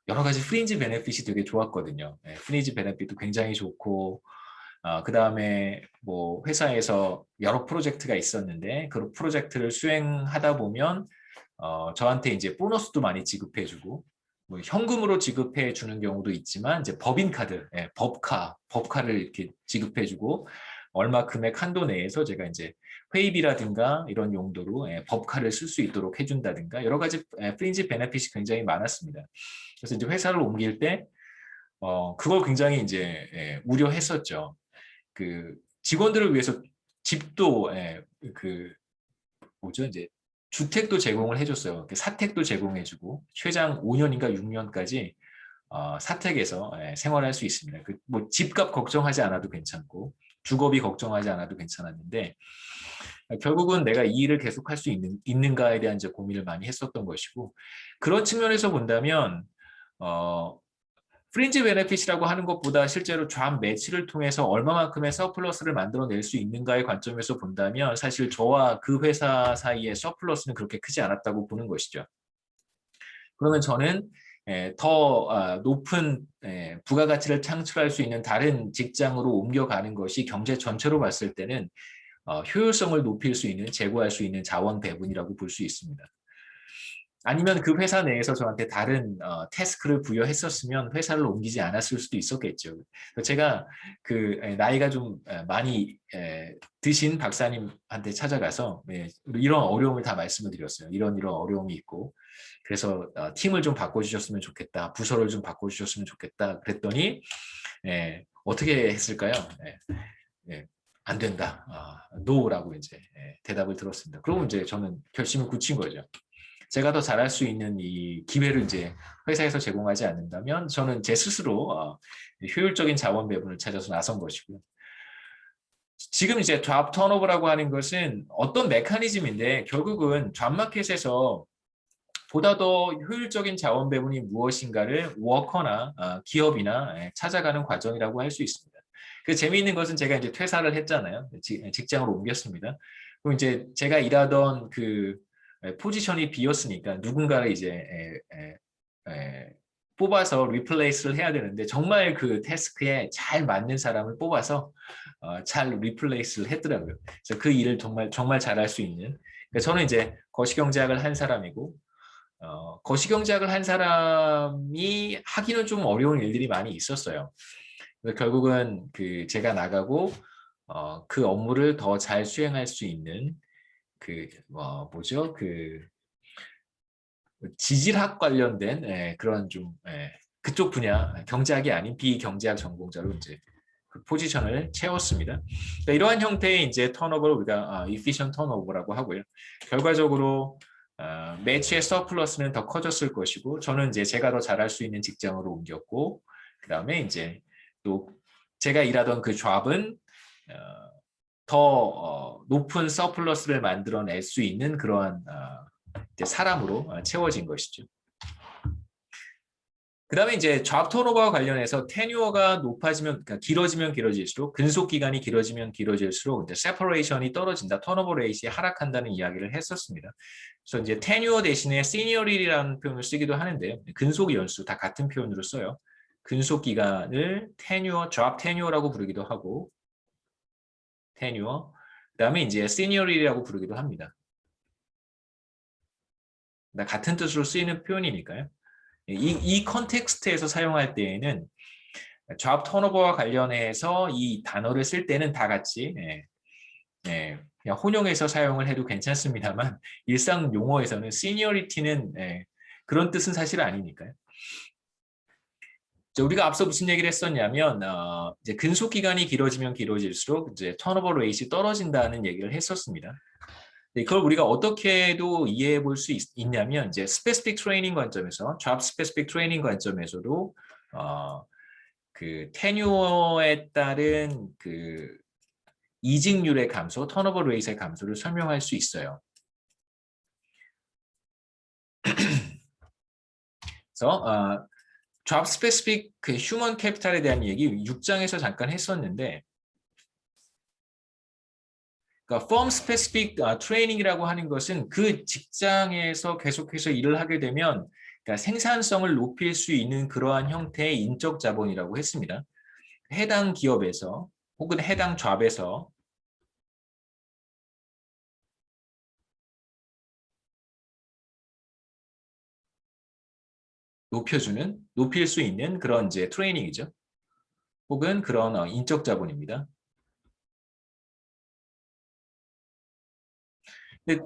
여러 가지 프린지 베네핏이 되게 좋았거든요. 프린지 베네핏도 굉장히 좋고 그 다음에 뭐 회사에서 여러 프로젝트가 있었는데 그 프로젝트를 수행하다 보면 저한테 이제 보너스도 많이 지급해주고 뭐 현금으로 지급해 주는 경우도 있지만 이제 법인카드, 법카를 이렇게 지급해주고 얼마 금액 한도 내에서 제가 이제 회의비라든가 이런 용도로 법카를 쓸 수 있도록 해준다든가 여러 가지 프린지 베네핏이 굉장히 많았습니다. 그래서 이제 회사를 옮길 때 그걸 굉장히 이제 우려했었죠. 그 직원들을 위해서 집도 그 뭐죠 이제 주택도 제공을 해줬어요. 사택도 제공해주고 최장 5년인가 6년까지 사택에서 생활할 수 있습니다. 뭐 집값 걱정하지 않아도 괜찮고 주거비 걱정하지 않아도 괜찮았는데 결국은 내가 이 일을 계속할 수 있는가에 대한 이제 고민을 많이 했었던 것이고 그런 측면에서 본다면 프린지 베네핏이라고 하는 것보다 실제로 잡 매치를 통해서 얼마만큼의 서플러스를 만들어낼 수 있는가의 관점에서 본다면 사실 저와 그 회사 사이의 서플러스는 그렇게 크지 않았다고 보는 것이죠. 그러면 저는 더 높은 부가가치를 창출할 수 있는 다른 직장으로 옮겨가는 것이 경제 전체로 봤을 때는 효율성을 높일 수 있는, 제고할 수 있는 자원 배분이라고 볼 수 있습니다. 아니면 그 회사 내에서 저한테 다른 태스크를 부여했었으면 회사를 옮기지 않았을 수도 있었겠죠. 제가 그 나이가 좀 많이 드신 박사님한테 찾아가서 이런 어려움을 다 말씀을 드렸어요. 이런 어려움이 있고 그래서 팀을 좀 바꿔주셨으면 좋겠다. 부서를 좀 바꿔주셨으면 좋겠다. 그랬더니 어떻게 했을까요? 안 된다. 노라고 이제 대답을 들었습니다. 그러면 이제 저는 결심을 굳힌 거죠. 제가 더 잘할 수 있는 이 기회를 이제 회사에서 제공하지 않는다면 저는 제 스스로 효율적인 자원 배분을 찾아서 나선 것이고요. 지금 이제 잡 턴오버라고 하는 것은 어떤 메커니즘인데 결국은 잡 마켓에서 보다 더 효율적인 자원 배분이 무엇인가를 워커나 기업이나 찾아가는 과정이라고 할 수 있습니다. 그 재미있는 것은 제가 이제 퇴사를 했잖아요. 직장으로 옮겼습니다. 그럼 이제 제가 일하던 그 포지션이 비었으니까 누군가를 이제 뽑아서 리플레이스를 해야 되는데 정말 그 태스크에 잘 맞는 사람을 뽑아서 잘 리플레이스를 했더라고요. 그래서 그 일을 정말 잘할 수 있는. 그러니까 저는 이제 거시경제학을 한 사람이고 거시경제학을 한 사람이 하기는 좀 어려운 일들이 많이 있었어요. 그래서 결국은 그 제가 나가고 그 업무를 더 잘 수행할 수 있는 그 뭐죠 그 지질학 관련된 그런 좀 그쪽 분야 경제학이 아닌 비경제학 전공자로 이제 그 포지션을 채웠습니다. 그러니까 이러한 형태의 이제 턴오버를 우리가 efficient 턴오버라고 하고요. 결과적으로 매치의 서플러스는 더 커졌을 것이고 저는 이제 제가 더 잘할 수 있는 직장으로 옮겼고 그 다음에 이제 또 제가 일하던 그 잡은 더 높은 서플러스를 만들어낼 수 있는 그러한 사람으로 채워진 것이죠. 그 다음에 이제 잡 턴오버와 관련해서 테뉴어가 높아지면, 그러니까 길어질수록, 근속 기간이 길어질수록 이제 세퍼레이션이 떨어진다, 턴오버 레이트가 하락한다는 이야기를 했었습니다. 그래서 이제 테뉴어 대신에 시니어리티라는 표현을 쓰기도 하는데요. 근속 연수 다 같은 표현으로 써요. 근속 기간을 테뉴어, 잡 테뉴어라고 부르기도 하고 테뉴어. 그다음에 이제 시니어리티라고 부르기도 합니다. 같은 뜻으로 쓰이는 표현이니까요. 이 컨텍스트에서 사용할 때에는 잡 턴오버와 관련해서 이 단어를 쓸 때는 다 같이 그냥 혼용해서 사용을 해도 괜찮습니다만 일상 용어에서는 시니어리티는 그런 뜻은 사실 아니니까요. 우리가 앞서 무슨 얘기를 했었냐면 이제 근속 기간이 길어지면 길어질수록 이제 턴오버 레이트가 떨어진다는 얘기를 했었습니다. 그걸 우리가 어떻게도 이해해 볼 수 있냐면 이제 스페시픽 트레이닝 관점에서 잡 스페시픽 트레이닝 관점에서도 그 테뉴어에 따른 그 이직률의 감소, 턴오버 레이트의 감소를 설명할 수 있어요. 그래서 잡 스페시픽 그 휴먼 캐피탈에 대한 얘기 6장에서 잠깐 했었는데 그러니까 firm specific training이라고 하는 것은 그 직장에서 계속해서 일을 하게 되면 그러니까 생산성을 높일 수 있는 그러한 형태의 인적 자본이라고 했습니다. 해당 기업에서 혹은 해당 잡에서 높일 수 있는 그런 이제 트레이닝이죠. 혹은 그런 인적 자본입니다. 근데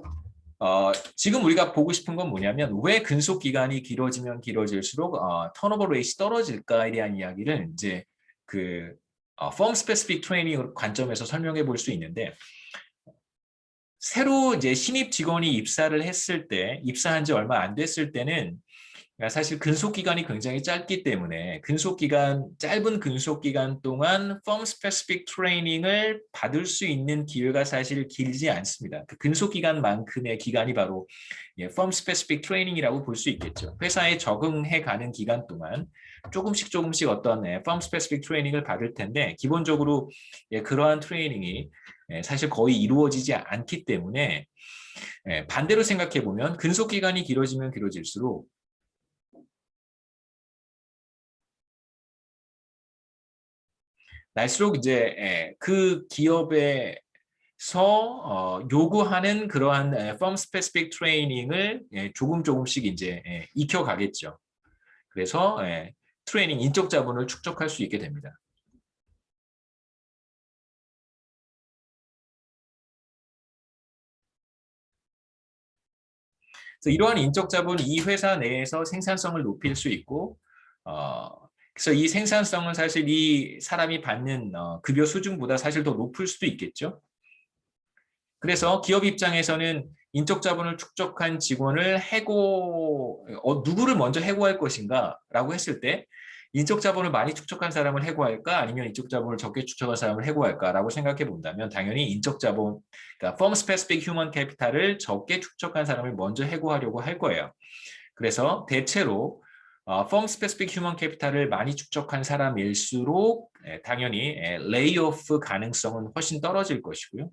지금 우리가 보고 싶은 건 뭐냐면 왜 근속 기간이 길어지면 길어질수록 턴오버 레이트 떨어질까에 대한 이야기를 이제 그 firm specific training 관점에서 설명해 볼 수 있는데 새로 이제 신입 직원이 입사를 했을 때 입사한 지 얼마 안 됐을 때는 사실 근속 기간이 굉장히 짧기 때문에 짧은 근속 기간 동안 firm specific training을 받을 수 있는 기회가 사실 길지 않습니다. 그 근속 기간만큼의 기간이 바로 firm specific training이라고 볼 수 있겠죠. 회사에 적응해 가는 기간 동안 조금씩 어떤 firm specific training을 받을 텐데 기본적으로 그러한 트레이닝이 사실 거의 이루어지지 않기 때문에 반대로 생각해 보면 근속 기간이 길어지면 길어질수록 날수록 이제 그 기업에서 요구하는 그러한 firm specific 트레이닝을 조금씩 이제 익혀가겠죠. 그래서 트레이닝 인적 자본을 축적할 수 있게 됩니다. 그래서 이러한 인적 자본이 이 회사 내에서 생산성을 높일 수 있고 그래서 이 생산성은 사실 이 사람이 받는 급여 수준보다 사실 더 높을 수도 있겠죠. 그래서 기업 입장에서는 인적 자본을 축적한 직원을 누구를 먼저 해고할 것인가라고 했을 때 인적 자본을 많이 축적한 사람을 해고할까 아니면 인적 자본을 적게 축적한 사람을 해고할까라고 생각해 본다면 당연히 인적 자본, 그러니까 firm specific human capital을 적게 축적한 사람을 먼저 해고하려고 할 거예요. 그래서 대체로 firm specific human capital을 많이 축적한 사람일수록 당연히 레이오프 가능성은 훨씬 떨어질 것이고요.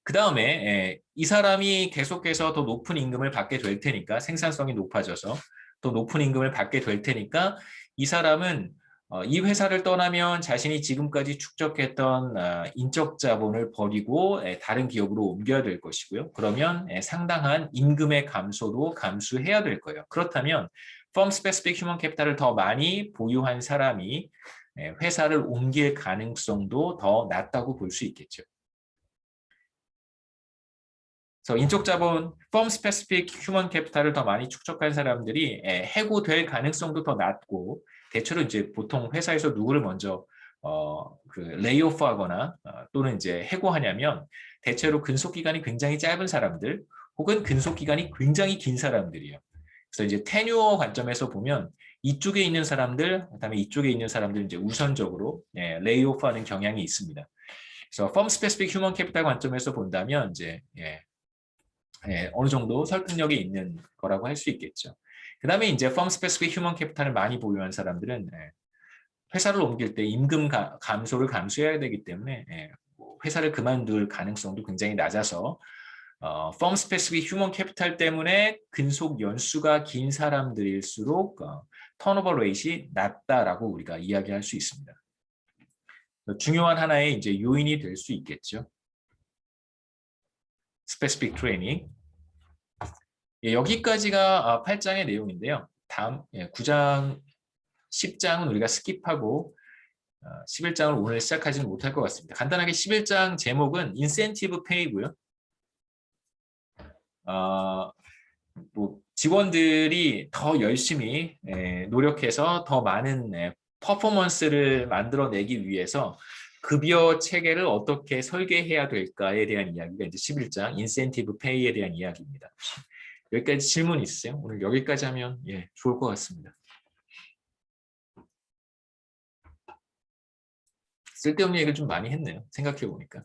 그 다음에 이 사람이 계속해서 더 높은 임금을 받게 될 테니까 생산성이 높아져서 더 높은 임금을 받게 될 테니까 이 사람은 이 회사를 떠나면 자신이 지금까지 축적했던 인적 자본을 버리고 다른 기업으로 옮겨야 될 것이고요. 그러면 상당한 임금의 감소도 감수해야 될 거예요. 그렇다면 firm specific human capital을 더 많이 보유한 사람이 회사를 옮길 가능성도 더 낮다고 볼 수 있겠죠. 그래서 인적 자본, firm specific human capital을 더 많이 축적한 사람들이 해고될 가능성도 더 낮고 대체로 이제 보통 회사에서 누구를 먼저 그 레이오프하거나 또는 이제 해고하냐면 대체로 근속 기간이 굉장히 짧은 사람들 혹은 근속 기간이 굉장히 긴 사람들이에요. 그래서 이제 테뉴어 관점에서 보면 이쪽에 있는 사람들, 그다음에 이쪽에 있는 사람들 이제 우선적으로 레이오프하는 경향이 있습니다. 그래서 firm specific human capital 관점에서 본다면 이제 어느 정도 설득력이 있는 거라고 할 수 있겠죠. 그 다음에 이제 firm specific human capital을 많이 보유한 사람들은 회사를 옮길 때 임금 감소를 감수해야 되기 때문에 뭐 회사를 그만둘 가능성도 굉장히 낮아서 firm specific human capital 때문에 근속 연수가 긴 사람들일수록 턴오버 레이트이 낮다라고 우리가 이야기할 수 있습니다. 중요한 하나의 이제 요인이 될 수 있겠죠. 스페시픽 트레이닝. 예, 여기까지가 8장의 내용인데요. 다음 9장, 10장은 우리가 스킵하고 11장을 오늘 시작하지는 못할 것 같습니다. 간단하게 11장 제목은 인센티브 페이고요. 뭐 직원들이 더 열심히 노력해서 더 많은 퍼포먼스를 만들어내기 위해서 급여 체계를 어떻게 설계해야 될까에 대한 이야기가 이제 11장 인센티브 페이에 대한 이야기입니다. 여기까지 질문 있으세요? 오늘 여기까지 하면 좋을 것 같습니다. 쓸데없는 얘기를 좀 많이 했네요. 생각해 보니까.